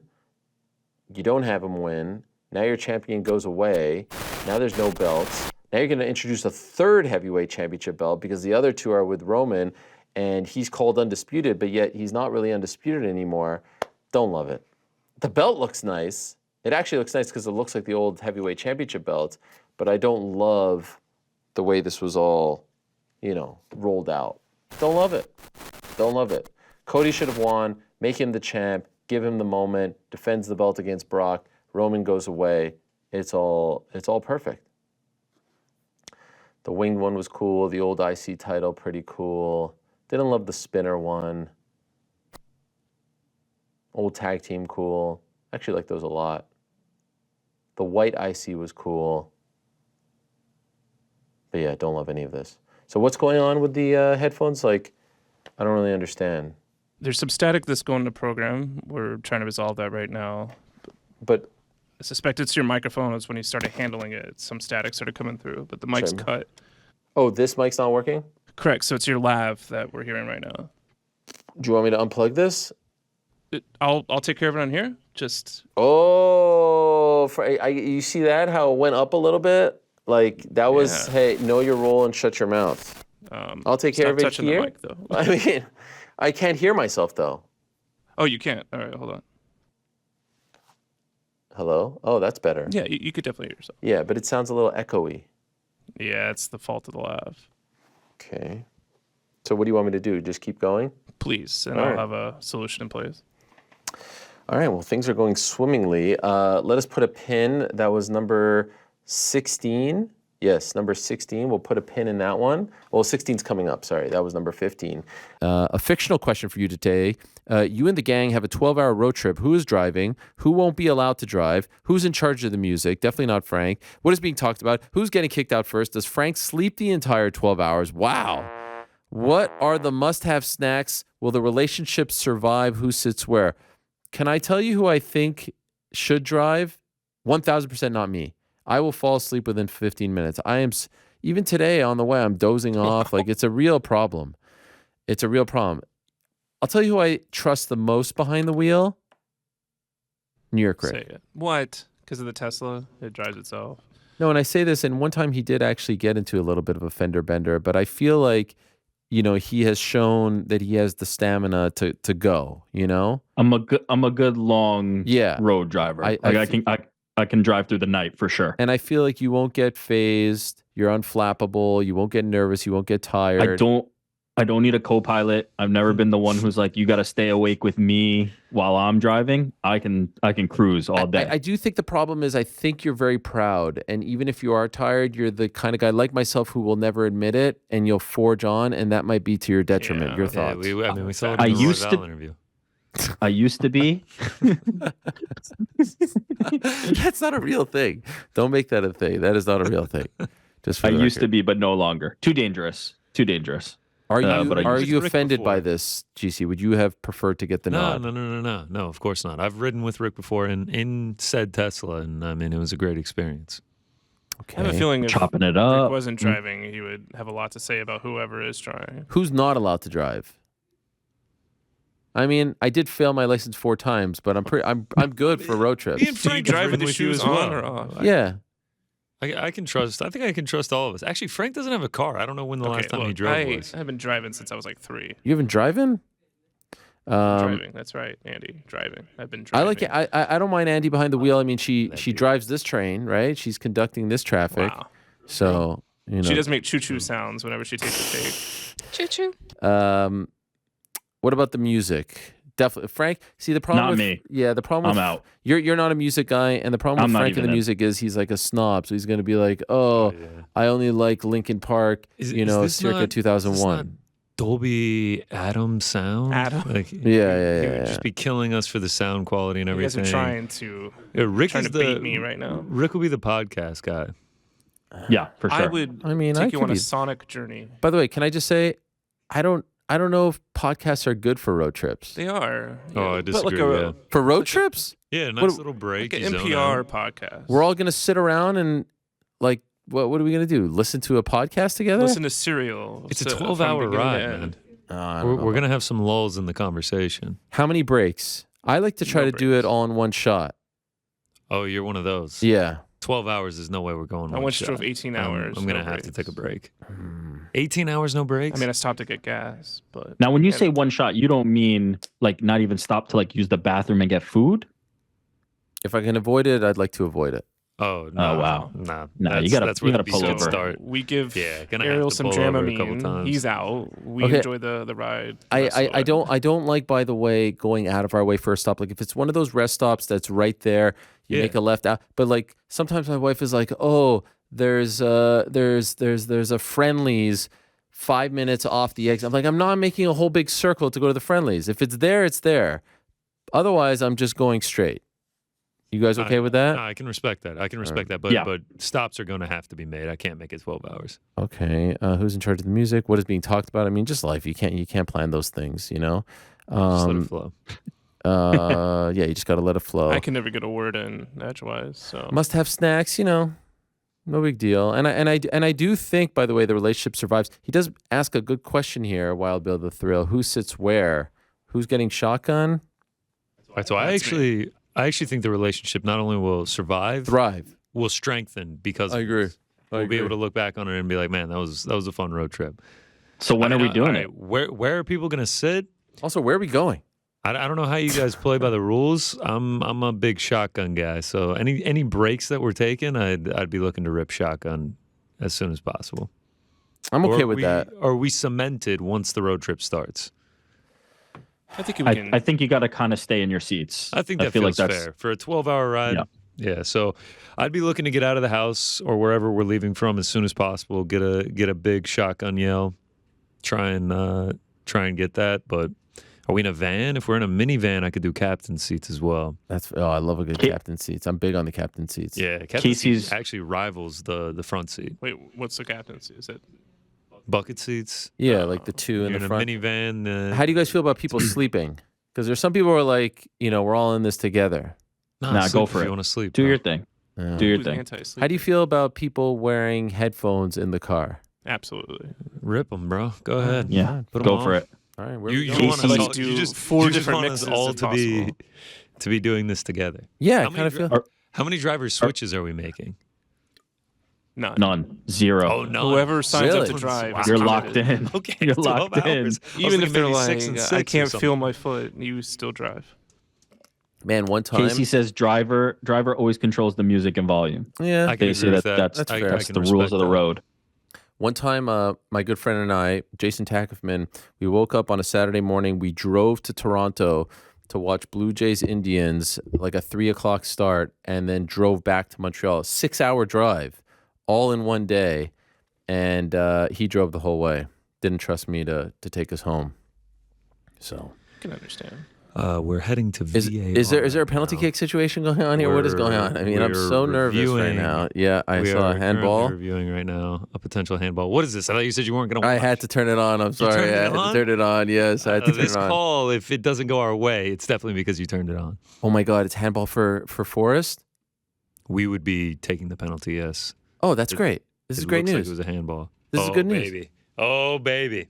A: You don't have him win. Now your champion goes away. Now there's no belts. Now you're going to introduce a third heavyweight championship belt because the other two are with Roman, and he's called Undisputed, but yet he's not really Undisputed anymore. Don't love it. The belt looks nice. It actually looks nice because it looks like the old heavyweight championship belt, but I don't love the way this was all, rolled out. Don't love it. Don't love it. Cody should have won. Make him the champ. Give him the moment. Defends the belt against Brock. Roman goes away. It's all perfect. The winged one was cool. The old IC title, pretty cool. Didn't love the spinner one. Old tag team, cool. Actually like those a lot. The white IC was cool. But yeah, don't love any of this. So what's going on with the headphones? Like, I don't really understand.
C: There's some static that's going to program. We're trying to resolve that right now.
A: But
C: I suspect it's your microphone. Is when you started handling it. Some static started coming through, but the mic's cut.
A: Oh, this mic's not working?
C: Correct. So it's your lav that we're hearing right now.
A: Do you want me to unplug this?
C: I'll take care of it on here. Just.
A: Oh, you see that? How it went up a little bit? Like, that was, hey, know your role and shut your mouth. I'll take care of it here.
C: The mic, though.
A: I mean, I can't hear myself, though.
C: Oh, you can't? All right, hold on.
A: Hello? Oh, that's better.
C: Yeah, you could definitely hear yourself.
A: Yeah, but it sounds a little echoey.
C: Yeah, it's the fault of the lav.
A: Okay. So what do you want me to do? Just keep going?
C: Please, and I'll have a solution in place.
A: All right, well, things are going swimmingly. Let us put a pin. That was number 16 Yes, number 16. We'll put a pin in that one. Well, 16's coming up. Sorry, that was number 15. A fictional question for you today. You and the gang have a 12-hour road trip. Who is driving? Who won't be allowed to drive? Who's in charge of the music? Definitely not Frank. What is being talked about? Who's getting kicked out first? Does Frank sleep the entire 12 hours? Wow. What are the must-have snacks? Will the relationship survive? Who sits where? Can I tell you who I think should drive? 1,000% not me. I will fall asleep within 15 minutes. Even today on the way, I'm dozing off. Like, it's a real problem. It's a real problem. I'll tell you who I trust the most behind the wheel. New York Rick.
C: Say it. What? Because of the Tesla? It drives itself.
A: No, and I say this, and one time he did actually get into a little bit of a fender bender, but I feel like, he has shown that he has the stamina to go,
D: I'm a good long road driver. I can drive through the night for sure.
A: And I feel like you won't get phased. You're unflappable. You won't get nervous. You won't get tired.
D: I don't need a co-pilot. I've never been the one who's like, you got to stay awake with me while I'm driving. I can cruise all day.
A: I do think the problem is I think you're very proud. And even if you are tired, you're the kind of guy like myself who will never admit it, and you'll forge on, and that might be to your detriment. Your thoughts?
E: We saw it in the Royal Val interview.
D: I used to be.
A: That's not a real thing. Don't make that a thing. That is not a real thing.
D: I used to be, but no longer. Too dangerous.
A: Are you offended by this, GC? Would you have preferred to get the nod?
E: No, of course not. I've ridden with Rick before in said Tesla, and it was a great experience.
A: Okay.
C: I have a feeling if
D: chopping it up.
C: Rick wasn't driving, he would have a lot to say about whoever is driving.
A: Who's not allowed to drive? I did fail my license 4 times, but I'm good for road trips.
E: Me and Frank
C: drive with the shoes on or off?
A: Yeah.
E: I can trust. I think I can trust all of us. Actually, Frank doesn't have a car. I don't know when the last time he drove was.
C: I've been driving since I was like 3.
A: You haven't driving?
C: Driving. That's right, Andy. Driving. I've been driving.
A: I like it. I don't mind Andy behind the wheel. She drives this train, right? She's conducting this traffic.
C: Wow.
A: So
C: she does make choo-choo sounds whenever she takes a take.
G: Choo-choo.
A: What about the music? Definitely, Frank. See the problem.
D: Not me.
A: Yeah, the problem.
D: I'm out.
A: You're not a music guy, and the problem with Frank in the music is he's like a snob. So he's going to be like, I only like Linkin Park. Circa 2001.
E: Dolby Atom sound.
A: Yeah.
E: He would just be killing us for the sound quality and everything.
C: You guys are trying to beat me right now.
E: Rick will be the podcast guy.
D: Yeah, for sure.
C: I would take you on a sonic journey.
A: By the way, can I just say, I don't know if podcasts are good for road trips.
C: They are.
E: Oh, I disagree.
A: For road trips?
E: Yeah, nice little break.
C: Like an NPR podcast.
A: We're all going to sit around and like, what are we going to do? Listen to a podcast together?
C: Listen to Serial.
E: It's a 12-hour ride, man. We're going to have some lulls in the conversation.
A: How many breaks? I like to try to do it all in one shot.
E: Oh, you're one of those?
A: Yeah.
E: 12 hours is no way we're going.
C: I once drove 18 hours.
E: I'm going to have to take a break. 18 hours, no breaks?
C: I stopped to get gas. But
D: now, when you say one shot, you don't mean like not even stop to like use the bathroom and get food?
A: If I can avoid it, I'd like to avoid it.
E: Oh, no.
D: Oh, wow.
E: Nah,
D: you gotta pull over.
E: Start.
C: We give
E: gonna
C: Ariel
E: have to
C: some
E: pull over a couple
C: Dramamine.
E: times.
C: He's out. We enjoy the ride.
A: I don't like, by the way, going out of our way for a stop. Like if it's one of those rest stops that's right there, you make a left out. But like sometimes my wife is like, oh, there's a Friendlies 5 minutes off the exit. I'm like, I'm not making a whole big circle to go to the Friendlies. If it's there, it's there. Otherwise, I'm just going straight. You guys okay with that?
E: No, I can respect that. But stops are going to have to be made. I can't make it 12 hours.
A: Okay. Who's in charge of the music? What is being talked about? Just life. You can't plan those things,
E: Just let it flow.
A: You just got to let it flow.
C: I can never get a word in edgewise. So
A: must have snacks, no big deal. And I do think, by the way, the relationship survives. He does ask a good question here, Wild Bill the Thrill. Who sits where? Who's getting shotgun?
E: So I actually think the relationship not only will
A: thrive,
E: will strengthen because
A: I agree.
E: We'll be able to look back on it and be like, man, that was a fun road trip.
D: So when are we doing it?
E: Where are people going to sit?
A: Also, where are we going?
E: I don't know how you guys play by the rules. I'm a big shotgun guy, so any breaks that we're taking, I'd be looking to rip shotgun as soon as possible.
A: I'm okay with that.
E: Are we cemented once the road trip starts?
C: I think we can.
D: I think you got to kind of stay in your seats.
E: I think that feels fair for a 12-hour ride.
D: Yeah.
E: Yeah, so I'd be looking to get out of the house or wherever we're leaving from as soon as possible. Get a big shotgun yell. Try and get that. But are we in a van? If we're in a minivan, I could do captain seats as well.
A: I love a good captain seats. I'm big on the captain seats.
E: Yeah, captain seats actually rivals the front seat.
C: Wait, what's the captaincy? Is it
E: bucket seats?
A: Yeah, like the two in the front.
E: A minivan.
A: How do you guys feel about people sleeping? Because there's some people who are like, we're all in this together.
D: Nah, go for it.
E: You want to sleep?
D: Do your thing. Do your thing.
A: How do you feel about people wearing headphones in the car?
C: Absolutely.
E: Rip them, bro. Go ahead.
D: Yeah,
E: Put 'em
D: go
E: on.
D: for it.
A: All right,
E: You want
C: Casey,
E: us all,
C: do
E: you just
C: four
E: you just
C: different
E: want us
C: mixes
E: all
C: if
E: to be doing this together.
A: Yeah, I
E: How
A: kind of
E: many
A: feel.
E: How many driver switches are we making?
D: None. Zero.
E: Oh, no.
C: Whoever signs up to
A: Really?
C: drive,
E: Wow.
C: is
D: You're
C: covered.
D: locked in.
E: Okay,
D: You're
E: 12
D: locked in.
E: hours. I was
C: Even if
E: thinking
C: they're
E: maybe
C: like,
E: 6 and 6
C: I
E: or
C: can't
E: something.
C: feel my foot, you still drive.
A: Man, one time.
D: Casey says driver always controls the music and volume.
A: Yeah.
E: I can
D: They
E: agree
D: say
E: with
D: that's
A: That's
E: I-
A: fair.
E: I
D: that's
E: can
D: the rules
E: respect
D: of the
E: that.
D: road.
A: One time, my good friend and I, Jason Tackefman, we woke up on a Saturday morning. We drove to Toronto to watch Blue Jays Indians, like a 3:00 start, and then drove back to Montreal. 6-hour drive, all in one day. And he drove the whole way. Didn't trust me to take us home. So
C: I can understand.
E: We're heading to VAR.
A: is there a penalty
E: now.
A: kick situation going on here? What is going on? I mean, I'm
E: We're
A: so nervous right
E: reviewing-
A: now. Yeah, I
E: We
A: saw
E: are
A: a handball.
E: currently reviewing right now a potential handball. What is this? I thought you said you weren't going to.
A: I had to turn it on. I'm sorry.
E: turned
A: I
E: it
A: had to
E: on?
A: turn it on. Yes, I had to turn
E: This
A: it on.
E: call, if it doesn't go our way, it's definitely because you turned it on.
A: Oh my God, it's handball for Forrest.
E: We would be taking the penalty. Yes.
A: Oh, that's
E: It-
A: great. This is
E: It
A: great
E: looks
A: news.
E: Like it was a handball.
A: This is good news.
E: Baby. Oh baby.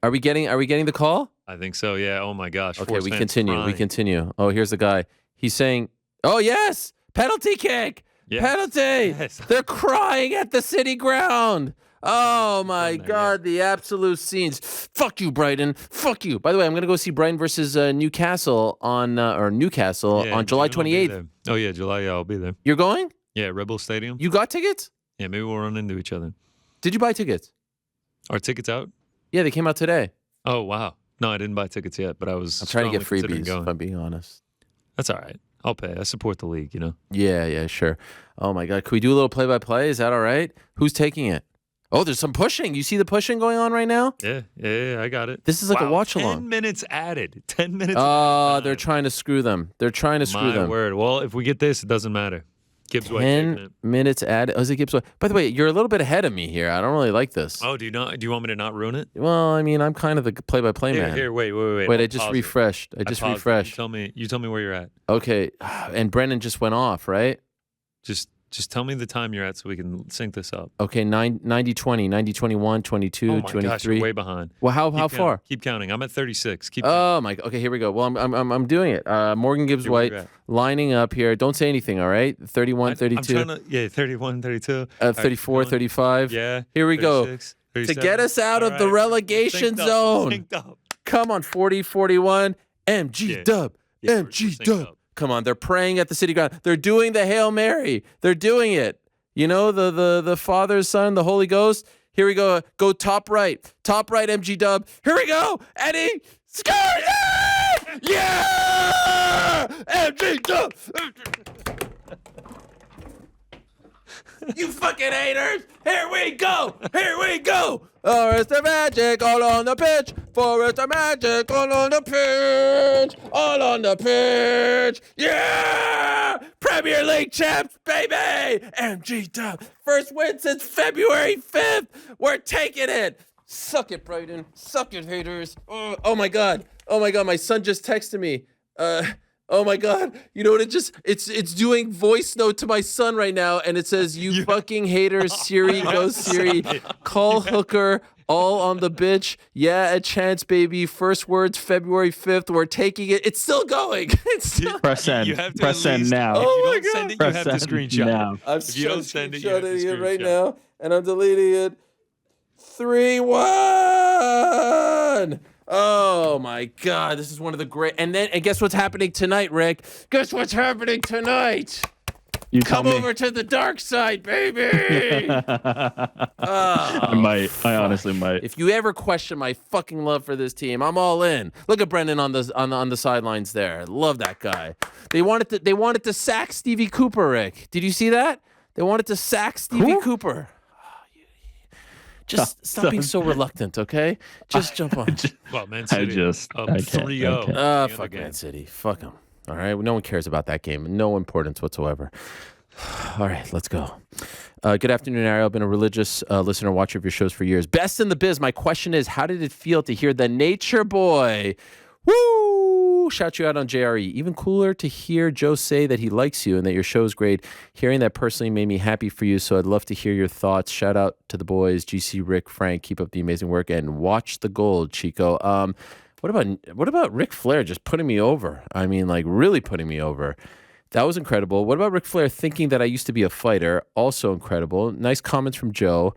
A: Are we getting the call?
E: I think so. Yeah. Oh my gosh.
A: Okay,
E: Force
A: we
E: fans
A: continue. We
E: crying.
A: continue. Oh, here's the guy. He's saying, "Oh yes, penalty kick,
E: Yes.
A: penalty."
E: Yes.
A: They're crying at the city ground. Oh my
E: that,
A: God, the absolute scenes. Fuck you, Brighton. Fuck you. By the way, I'm gonna go see Brighton versus Newcastle on Newcastle
E: Yeah,
A: on
E: in
A: July
E: June, I'll be
A: 28th.
E: there. Oh yeah, July. Yeah, I'll be there.
A: You're going?
E: Yeah, Rebel Stadium.
A: You got tickets?
E: Yeah, maybe we'll run into each other.
A: Did you buy tickets?
E: Are tickets out?
A: Yeah, they came out today.
E: Oh wow. No, I didn't buy tickets yet, but I was.
A: I'm trying to get
E: strongly considering
A: freebies,
E: going.
A: if I'm being honest.
E: That's all right. I'll pay. I support the league. You know.
A: Yeah, sure. Oh my God, can we do a little play-by-play? Is that all right? Who's taking it? Oh, there's some pushing. You see the pushing going on right now?
E: Yeah, I got it.
A: This is like a
E: Wow,
A: watch-along.
E: 10 minutes added. 10 minutes.
A: Oh,
E: added.
A: they're trying to screw them. They're trying to screw
E: My
A: them.
E: word. Well, if we get this, it doesn't matter. Gibbs White.
A: 10 minutes added. Oh, is it Gibbs? By the way, you're a little bit ahead of me here. I don't really like this.
E: Oh, do you want me to not ruin it?
A: Well, I mean, I'm kind of the play-by-play man.
E: Here, wait.
A: Wait,
E: I'll
A: I just
E: pause it.
A: refreshed. I just
E: paused it.
A: refreshed.
E: You tell me where you're at.
A: Okay, and Brennan just went off, right?
E: Just tell me the time you're at so we can sync this up.
A: Okay, 90, 20, 90, 21, 22,
E: Oh my
A: 23.
E: gosh, you're way behind.
A: Well, how
E: Keep
A: far?
E: counting. Keep counting. I'm at 36. Keep counting.
A: Oh my. Okay, here we go. Well, I'm doing it. Morgan Gibbs
E: Here, where
A: White
E: you at?
A: lining up here. Don't say anything. All right. 31, 32,
E: I'm trying to, 31, 32. All right,
A: 34,
E: keep going.
A: 35.
E: Yeah.
A: Here we go.
E: 36,
A: To
E: 37.
A: get us out
E: All
A: of the
E: right.
A: relegation
E: Synced up,
A: zone.
E: synced up.
A: Come on, 40, 41. MG
E: Yeah.
A: Dub.
E: Yeah, we're
A: MG
E: synced
A: Dub.
E: up.
A: Come on, they're praying at the city ground. They're doing the Hail Mary. They're doing it. You know, the Father, Son, the Holy Ghost. Here we go. Go top right, MG Dub. Here we go. Eddie, score! Yeah! MG Dub. You fucking haters! Here we go! Here we go! Forest of Magic all on the pitch! Forest of Magic all on the pitch! All on the pitch! Yeah! Premier League champs, baby! MG Dub! First win since February 5th! We're taking it! Suck it, Brighton. Suck it, haters. Oh my God. Oh my God, my son just texted me. Oh my God! You know what? It's doing voice note to my son right now, and it says, "You fucking haters, Siri, go Siri, call Hooker, all on the bitch. Yeah, a chance, baby. First words, February 5th. We're taking it. It's still going. It's still.
D: Press send.
E: You have to
D: Press
E: at
D: send
E: least-
D: now.
E: If
A: Oh
E: you
A: my
E: don't send
A: God.
E: it, you
D: Press
E: have to
D: send
E: screenshot
D: now.
E: it.
A: I'm
E: If you don't send it, you have to
A: screenshotting it right
E: screenshot.
A: now, and I'm deleting it. 3-1. Oh my God! This is one of the great. And guess what's happening tonight, Rick? Guess what's happening tonight?
D: You
A: Come
D: tell me.
A: over to the dark side, baby.
D: I might. I honestly might.
A: If you ever question my fucking love for this team, I'm all in. Look at Brendan on the sidelines there. Love that guy. They wanted to sack Stevie Cooper, Rick. Did you see that? They wanted to sack Stevie Cooper. Just stop being so reluctant, okay? Just jump on.
E: Well, Man City.
D: I
E: 3-0.
A: Fuck Man City. Fuck them. All right? No one cares about that game. No importance whatsoever. All right, let's go. Good afternoon, Ariel. I've been a religious listener, watcher of your shows for years. Best in the biz. My question is, how did it feel to hear the Nature Boy? Woo! Shout you out on JRE. Even cooler to hear Joe say that he likes you and that your show is great. Hearing that personally made me happy for you, so I'd love to hear your thoughts. Shout out to the boys, GC, Rick, Frank. Keep up the amazing work and watch the gold, Chico. What about Ric Flair just putting me over? I mean, like really putting me over. That was incredible. What about Ric Flair thinking that I used to be a fighter? Also incredible. Nice comments from Joe.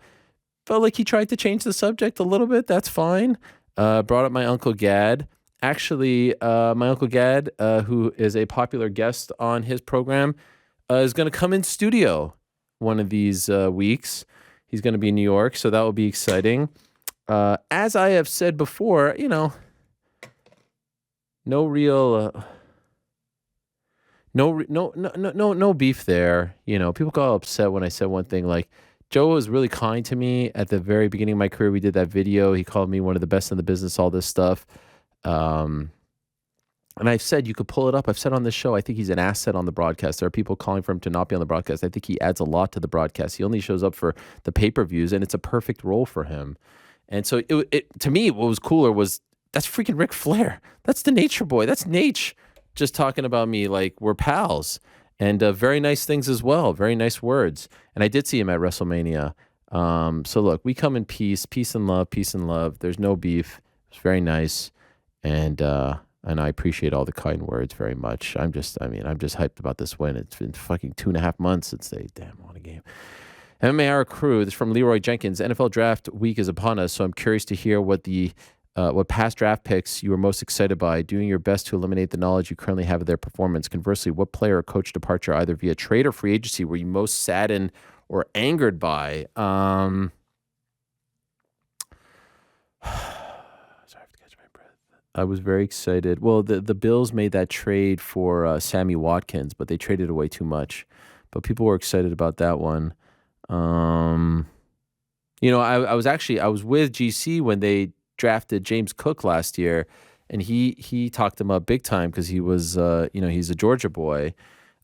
A: Felt like he tried to change the subject a little bit. That's fine. Brought up my Uncle Gad. Actually, my Uncle Gad, who is a popular guest on his program, is going to come in studio one of these weeks. He's going to be in New York, so that will be exciting. As I have said before, no real... No beef there. People got upset when I said one thing. Like, Joe was really kind to me at the very beginning of my career. We did that video. He called me one of the best in the business, all this stuff. And I've said, you could pull it up. I've said on this show, I think he's an asset on the broadcast. There are people calling for him to not be on the broadcast. I think he adds a lot to the broadcast. He only shows up for the pay-per-views, and it's a perfect role for him. And so to me, what was cooler was, that's freaking Ric Flair. That's the Nature Boy. That's Nate. Just talking about me like we're pals, and very nice things as well. Very nice words. And I did see him at WrestleMania. So look, we come in peace and love, peace and love. There's no beef. It's very nice. And I appreciate all the kind words very much. I'm just hyped about this win. It's been fucking 2.5 months since they won a game. MMA Hour crew, this is from Leroy Jenkins. NFL draft week is upon us, so I'm curious to hear what past draft picks you were most excited by, doing your best to eliminate the knowledge you currently have of their performance. Conversely, what player or coach departure, either via trade or free agency, were you most saddened or angered by? Sorry, I have to catch my breath. I was very excited. Well, the Bills made that trade for Sammy Watkins, but they traded away too much. But people were excited about that one. I was with GC when they drafted James Cook last year, and he talked him up big time because he was he's a Georgia boy,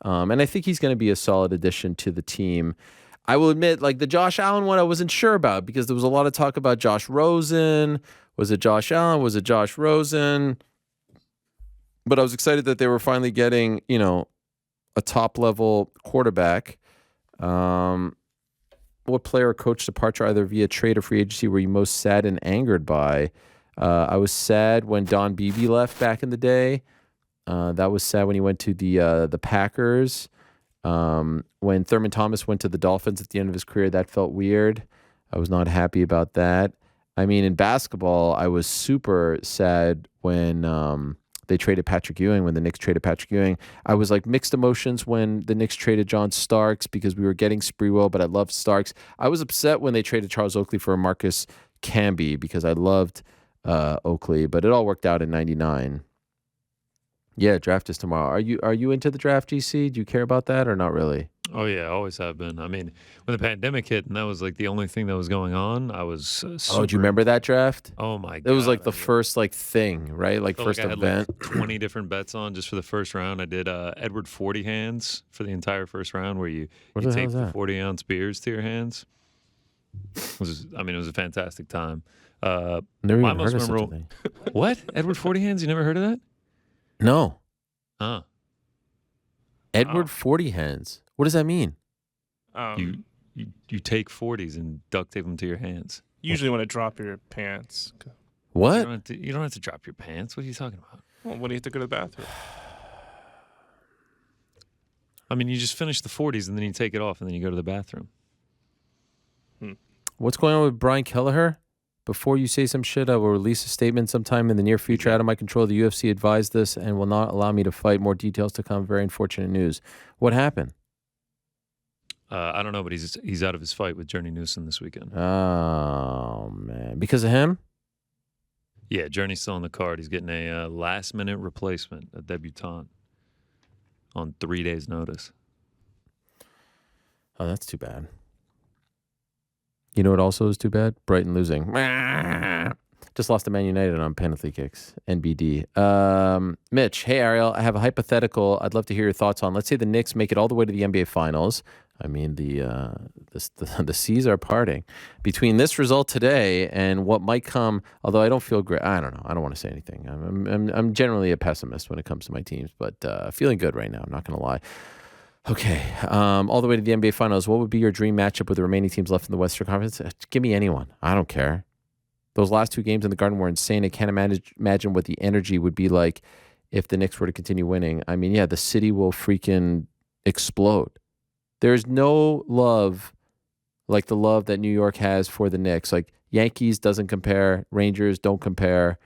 A: and I think he's going to be a solid addition to the team. I will admit, like the Josh Allen one, I wasn't sure about because there was a lot of talk about Josh Rosen. Was it Josh Allen? Was it Josh Rosen? But I was excited that they were finally getting a top level quarterback. What player or coach departure, either via trade or free agency, were you most sad and angered by? I was sad when Don Beebe left back in the day. That was sad when he went to the Packers. When Thurman Thomas went to the Dolphins at the end of his career, that felt weird. I was not happy about that. I mean, in basketball, I was super sad when they traded Patrick Ewing, when the Knicks traded Patrick Ewing. I was like mixed emotions when the Knicks traded John Starks because we were getting Sprewell, but I loved Starks. I was upset when they traded Charles Oakley for Marcus Camby because I loved Oakley, but it all worked out in '99. Yeah, draft is tomorrow. Are you into the draft, GC? Do you care about that or not really?
E: Oh, yeah, always have been. I mean, when the pandemic hit and that was like the only thing that was going on, I was super...
A: Oh, do you remember that draft?
E: Oh, my God.
A: It was like the first thing, right? Like first event.
E: I had like 20 different bets on just for the first round. I did Edward 40 hands for the entire first round where you tape the 40-ounce beers to your hands. It was a fantastic time.
A: Never even heard of such a thing.
E: What? Edward 40 hands? You never heard of that?
A: No.
E: Huh.
A: Edward 40 hands. What does that mean?
E: You take 40s and duct tape them to your hands.
C: Usually want to drop your pants.
A: What?
E: You don't have to drop your pants. What are you talking about?
C: Well, when do you have to go to the bathroom?
E: I mean, you just finish the 40s and then you take it off and then you go to the bathroom.
A: What's going on with Brian Kelleher? Before you say some shit, I will release a statement sometime in the near future. Out of my control, the UFC advised this and will not allow me to fight. More details to come. Very unfortunate news. What happened?
E: I don't know, but he's out of his fight with Journey Newsom this weekend.
A: Oh, man. Because of him?
E: Yeah, Journey's still on the card. He's getting a last-minute replacement, a debutant, on 3 days' notice.
A: Oh, that's too bad. You know what also is too bad? Brighton losing. Just lost to Man United on penalty kicks. NBD. Mitch, hey, Ariel, I have a hypothetical I'd love to hear your thoughts on. Let's say the Knicks make it all the way to the NBA Finals. I mean, the seas are parting. Between this result today and what might come, although I don't feel great. I don't know. I don't want to say anything. I'm generally a pessimist when it comes to my teams, but feeling good right now. I'm not going to lie. Okay, all the way to the NBA Finals. What would be your dream matchup with the remaining teams left in the Western Conference? Give me anyone. I don't care. Those last two games in the Garden were insane. I can't imagine what the energy would be like if the Knicks were to continue winning. I mean, yeah, the city will freaking explode. There's no love like the love that New York has for the Knicks. Like Yankees doesn't compare. Rangers don't compare.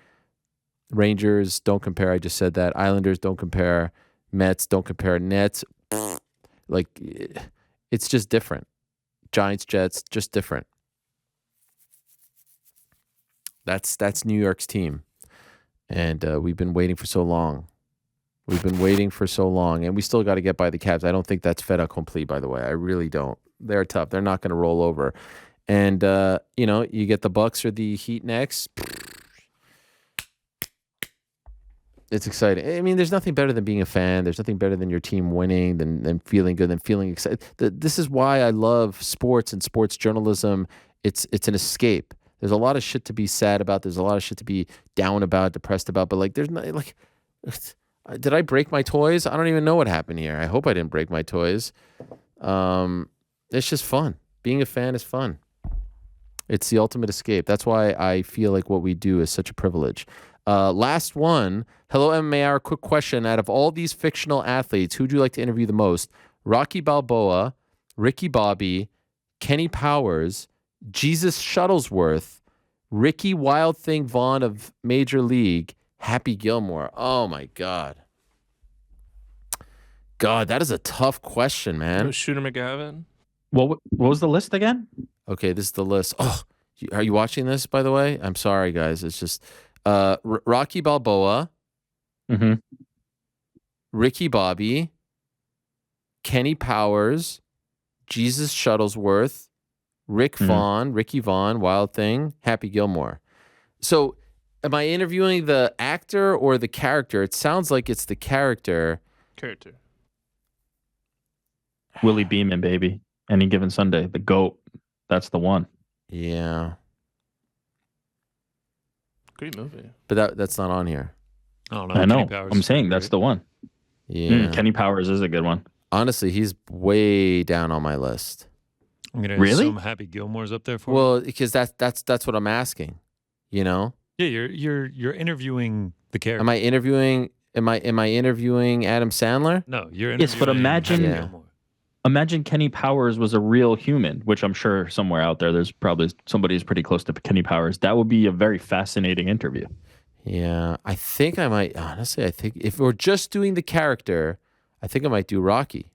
A: Rangers don't compare. I just said that. Islanders don't compare. Mets don't compare. Nets, like, it's just different. Giants, Jets, just different. That's New York's team. And we've been waiting for so long. We've been waiting for so long, and we still got to get by the Cavs. I don't think that's fait accompli, by the way. I really don't. They're tough. They're not going to roll over. And, you get the Bucks or the Heat next. It's exciting. I mean, there's nothing better than being a fan. There's nothing better than your team winning, than feeling good, than feeling excited. This is why I love sports and sports journalism. It's an escape. There's a lot of shit to be sad about. There's a lot of shit to be down about, depressed about. But, like, there's not, like... Did I break my toys? I don't even know what happened here. I hope I didn't break my toys. It's just fun. Being a fan is fun. It's the ultimate escape. That's why I feel like what we do is such a privilege. Last one. Hello, MMA Hour. Quick question. Out of all these fictional athletes, who would you like to interview the most? Rocky Balboa, Ricky Bobby, Kenny Powers, Jesus Shuttlesworth, Ricky Wild Thing Vaughn of Major League, Happy Gilmore. Oh, my God. God, that is a tough question, man.
C: Shooter McGavin.
D: What was the list again?
A: Okay, this is the list. Oh, are you watching this, by the way? I'm sorry, guys. It's just Rocky Balboa, Ricky Bobby, Kenny Powers, Jesus Shuttlesworth, Ricky Vaughn, Wild Thing, Happy Gilmore. So... am I interviewing the actor or the character? It sounds like it's the character.
D: Willie Beeman, baby. Any Given Sunday. The GOAT. That's the one.
A: Yeah.
C: Great movie.
A: But that's not on here.
E: I don't know.
D: I know. I'm saying that's the one.
A: Yeah.
D: Kenny Powers is a good one.
A: Honestly, he's way down on my list.
E: I'm going to assume Happy Gilmore's up there for him.
A: Well, because that's what I'm asking. You know?
E: Yeah, you're interviewing the character.
A: Am I interviewing Adam Sandler?
E: No, you're interviewing
D: Yes, but imagine
E: Happy Gilmore.
D: Imagine Kenny Powers was a real human, which I'm sure somewhere out there there's probably somebody who's pretty close to Kenny Powers. That would be a very fascinating interview.
A: Yeah, I think I might. Honestly, I think if we're just doing the character, I think I might do Rocky.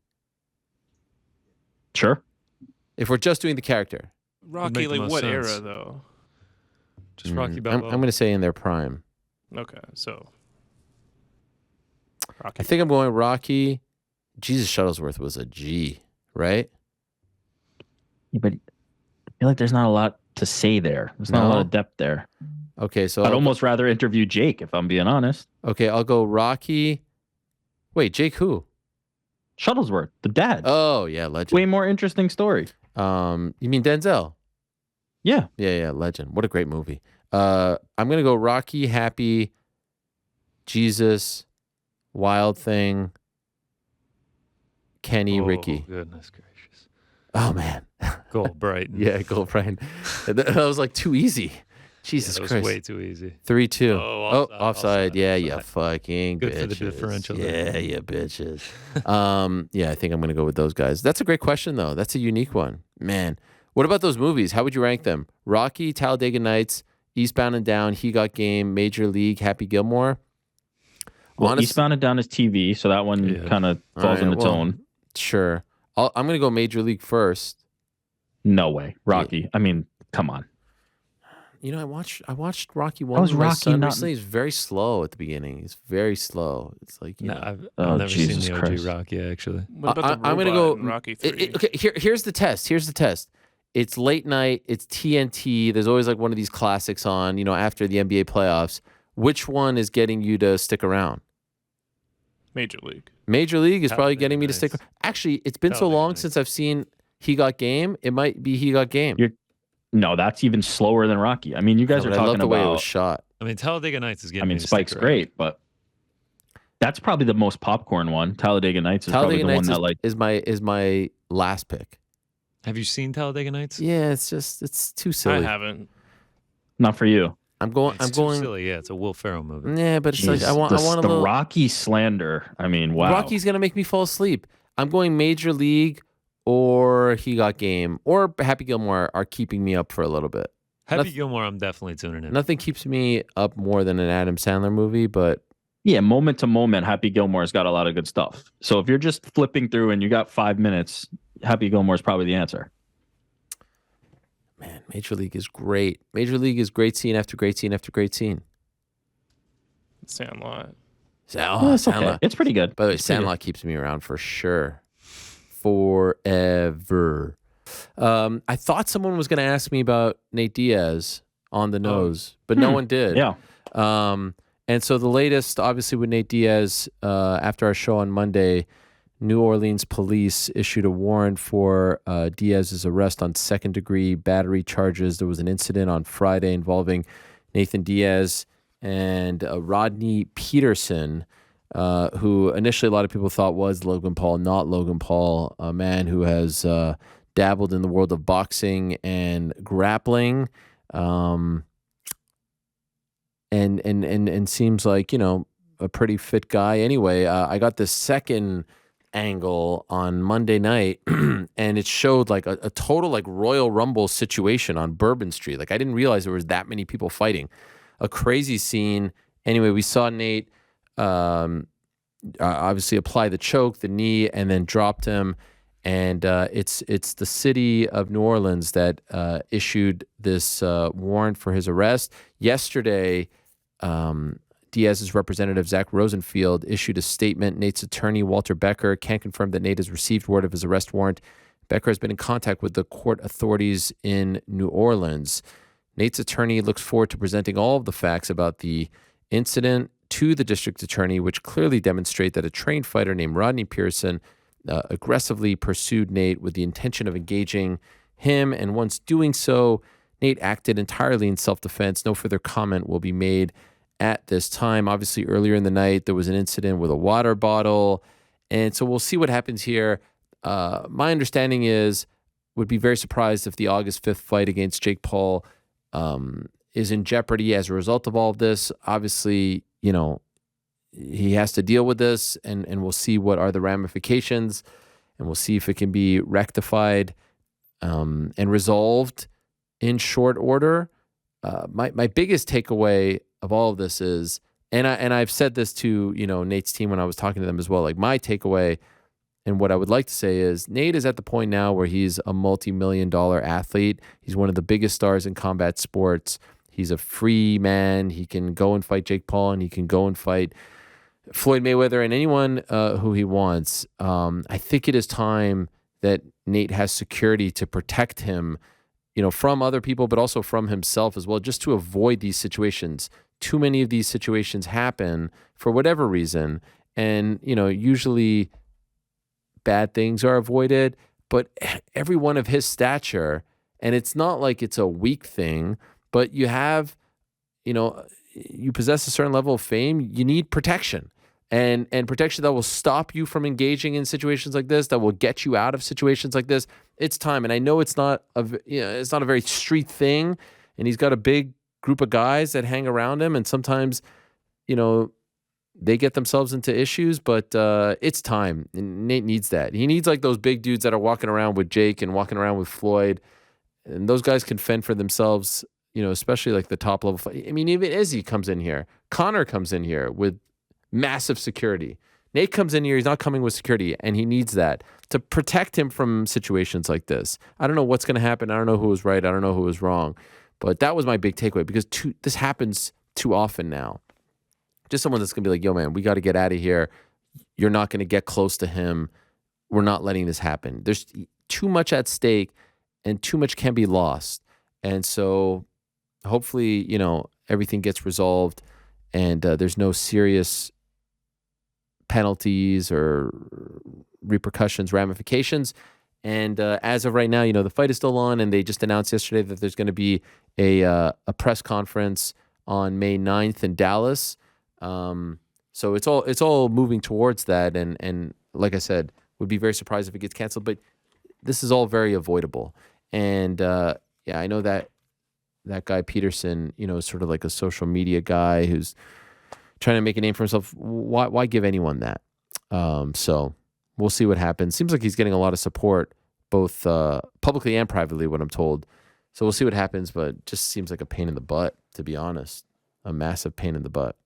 D: Sure.
A: If we're just doing the character.
C: Rocky, like what era though?
E: Just Rocky Balboa.
A: I'm going to say in their prime.
C: Okay, so
A: Rocky. I think I'm going Rocky. Jesus Shuttlesworth was a G, right?
D: Yeah, but I feel like there's not a lot to say there. There's not a lot of depth there.
A: Okay, so
D: I'd almost rather interview Jake, if I'm being honest.
A: Okay, I'll go Rocky. Wait, Jake who?
D: Shuttlesworth, the dad.
A: Oh, yeah, legend.
D: Way more interesting story.
A: You mean Denzel?
D: Yeah.
A: Yeah, legend. What a great movie. I'm going to go Rocky, Happy, Jesus, Wild Thing, Kenny, Ricky.
E: Goodness gracious.
A: Oh, man.
E: Gold Brighton.
A: Yeah, Gold Brighton. That was like too easy. Jesus
E: Christ.
A: That was
E: way too easy.
A: 3-2.
E: Offside.
A: Yeah, you fucking
E: Good
A: bitches.
E: for the differential.
A: Yeah, you bitches. Yeah, I think I'm going to go with those guys. That's a great question, though. That's a unique one. Man, what about those movies? How would you rank them? Rocky, Talladega Nights, Eastbound and Down, He Got Game, Major League, Happy Gilmore?
D: Well, Eastbound and Down is TV, so that one kind of falls on its own.
A: Sure. I'm going to go Major League first.
D: No way, Rocky. I mean, come on.
A: You know, I watched Rocky 1
D: How is
A: with my
D: Rocky
A: son
D: not-
A: recently. He's very slow at the beginning. He's very slow. It's like, you know.
E: I've
D: Oh,
E: never
D: Jesus
E: seen the OG
D: Christ.
E: Rocky, actually.
C: What about the
A: I'm gonna
C: robot
A: go
C: in Rocky 3?
A: Okay, here's the test. It's late night. It's TNT. There's always like one of these classics on, you know, after the NBA playoffs. Which one is getting you to stick around?
C: Major League.
A: Major League is probably
E: Talladega
A: getting me to stick
E: Nights.
A: around. Actually, it's been so
E: Talladega
A: long
E: Nights.
A: since I've seen He Got Game. It might be He Got Game.
D: No, that's even slower than Rocky. I mean, you guys
A: No,
D: are
A: but I love
D: talking
A: the way it was
D: about.
A: shot.
E: I mean, Talladega Nights is getting
D: I mean,
E: me to stick
D: Spike's
E: around.
D: great, but that's probably the most popcorn one. Talladega Nights is
A: Talladega
D: probably the
A: Nights
D: one that like.
A: is my last pick.
E: Have you seen Talladega Nights?
A: Yeah, it's too
C: I
A: silly.
C: haven't.
D: Not for you.
A: I'm going.
E: It's too silly. Yeah, it's a Will Ferrell movie.
A: Yeah, but it's like I want a
D: the
A: little.
D: Rocky slander. I mean, wow.
A: Rocky's gonna make me fall asleep. I'm going Major League or He Got Game or Happy Gilmore are keeping me up for a little bit.
E: Happy Gilmore, I'm definitely tuning in.
A: Nothing keeps me up more than an Adam Sandler movie, but
D: Yeah, moment to moment, Happy Gilmore's got a lot of good stuff. So if you're just flipping through and you got 5 minutes, Happy Gilmore's probably the answer.
A: man, Major League is great. Major League is great scene after great scene after great scene.
C: Sandlot.
A: Oh,
D: It's okay.
A: Sandlot.
D: It's pretty good.
A: By the way,
D: It's pretty
A: Sandlot keeps me around for sure. Forever. I thought someone was going to ask me about Nate Diaz on the nose, but no one did.
D: Yeah.
A: And so the latest, obviously, with Nate Diaz, after our show on Monday, New Orleans police issued a warrant for Diaz's arrest on second-degree battery charges. There was an incident on Friday involving Nathan Diaz and Rodney Peterson, who initially a lot of people thought was Logan Paul, not Logan Paul, a man who has dabbled in the world of boxing and grappling, and seems like, you know, a pretty fit guy. Anyway, I got this second angle on Monday night, and it showed like a total like Royal Rumble situation on Bourbon Street. Like I didn't realize there was that many people fighting. A crazy scene. Anyway, we saw Nate obviously apply the choke, the knee, and then dropped him. And it's the city of New Orleans that issued this warrant for his arrest. Yesterday, Diaz's representative, Zach Rosenfield, issued a statement. Nate's attorney, Walter Becker, can't confirm that Nate has received word of his arrest warrant. Becker has been in contact with the court authorities in New Orleans. Nate's attorney looks forward to presenting all of the facts about the incident to the district attorney, which clearly demonstrate that a trained fighter named Rodney Pearson aggressively pursued Nate with the intention of engaging him. And once doing so, Nate acted entirely in self-defense. No further comment will be made at this time. Obviously, earlier in the night, there was an incident with a water bottle. And so we'll see what happens here. My understanding is, would be very surprised if the August 5th fight against Jake Paul is in jeopardy as a result of all of this. Obviously, you know, he has to deal with this, and we'll see what are the ramifications, and we'll see if it can be rectified and resolved in short order. My biggest takeaway of all of this is, and I've said this to, you know, Nate's team when I was talking to them as well, like my takeaway and what I would like to say is Nate is at the point now where he's a multi-million-dollar athlete. He's one of the biggest stars in combat sports. He's a free man. He can go and fight Jake Paul, and he can go and fight Floyd Mayweather and anyone who he wants. I think it is time that Nate has security to protect him, you know, from other people, but also from himself as well, just to avoid these situations. Too many of these situations happen for whatever reason. And, you know, usually bad things are avoided, but everyone of his stature, and it's not like it's a weak thing, but you have, you know, you possess a certain level of fame, you need protection. And protection that will stop you from engaging in situations like this, that will get you out of situations like this. It's time. And I know it's not it's not a very street thing, and he's got a big group of guys that hang around him, and sometimes, you know, they get themselves into issues, but it's time. And Nate needs that. He needs like those big dudes that are walking around with Jake and walking around with Floyd, and those guys can fend for themselves, you know, especially like the top level fight. I mean, even Izzy comes in here. Connor comes in here with massive security. Nate comes in here, he's not coming with security, and he needs that to protect him from situations like this. I don't know what's going to happen. I don't know who was right. I don't know who was wrong. But that was my big takeaway because this happens too often now. Just someone that's going to be like, yo, man, we got to get out of here. You're not going to get close to him. We're not letting this happen. There's too much at stake and too much can be lost. And so hopefully, everything gets resolved and there's no serious penalties or repercussions, ramifications. And as of right now, the fight is still on, and they just announced yesterday that there's going to be a press conference on May 9th in Dallas. So it's all moving towards that. And like I said, would be very surprised if it gets canceled, but this is all very avoidable. And I know that guy Peterson, is sort of like a social media guy who's trying to make a name for himself. Why give anyone that? So we'll see what happens. Seems like he's getting a lot of support, both publicly and privately, what I'm told. So we'll see what happens, but just seems like a pain in the butt, to be honest. A massive pain in the butt.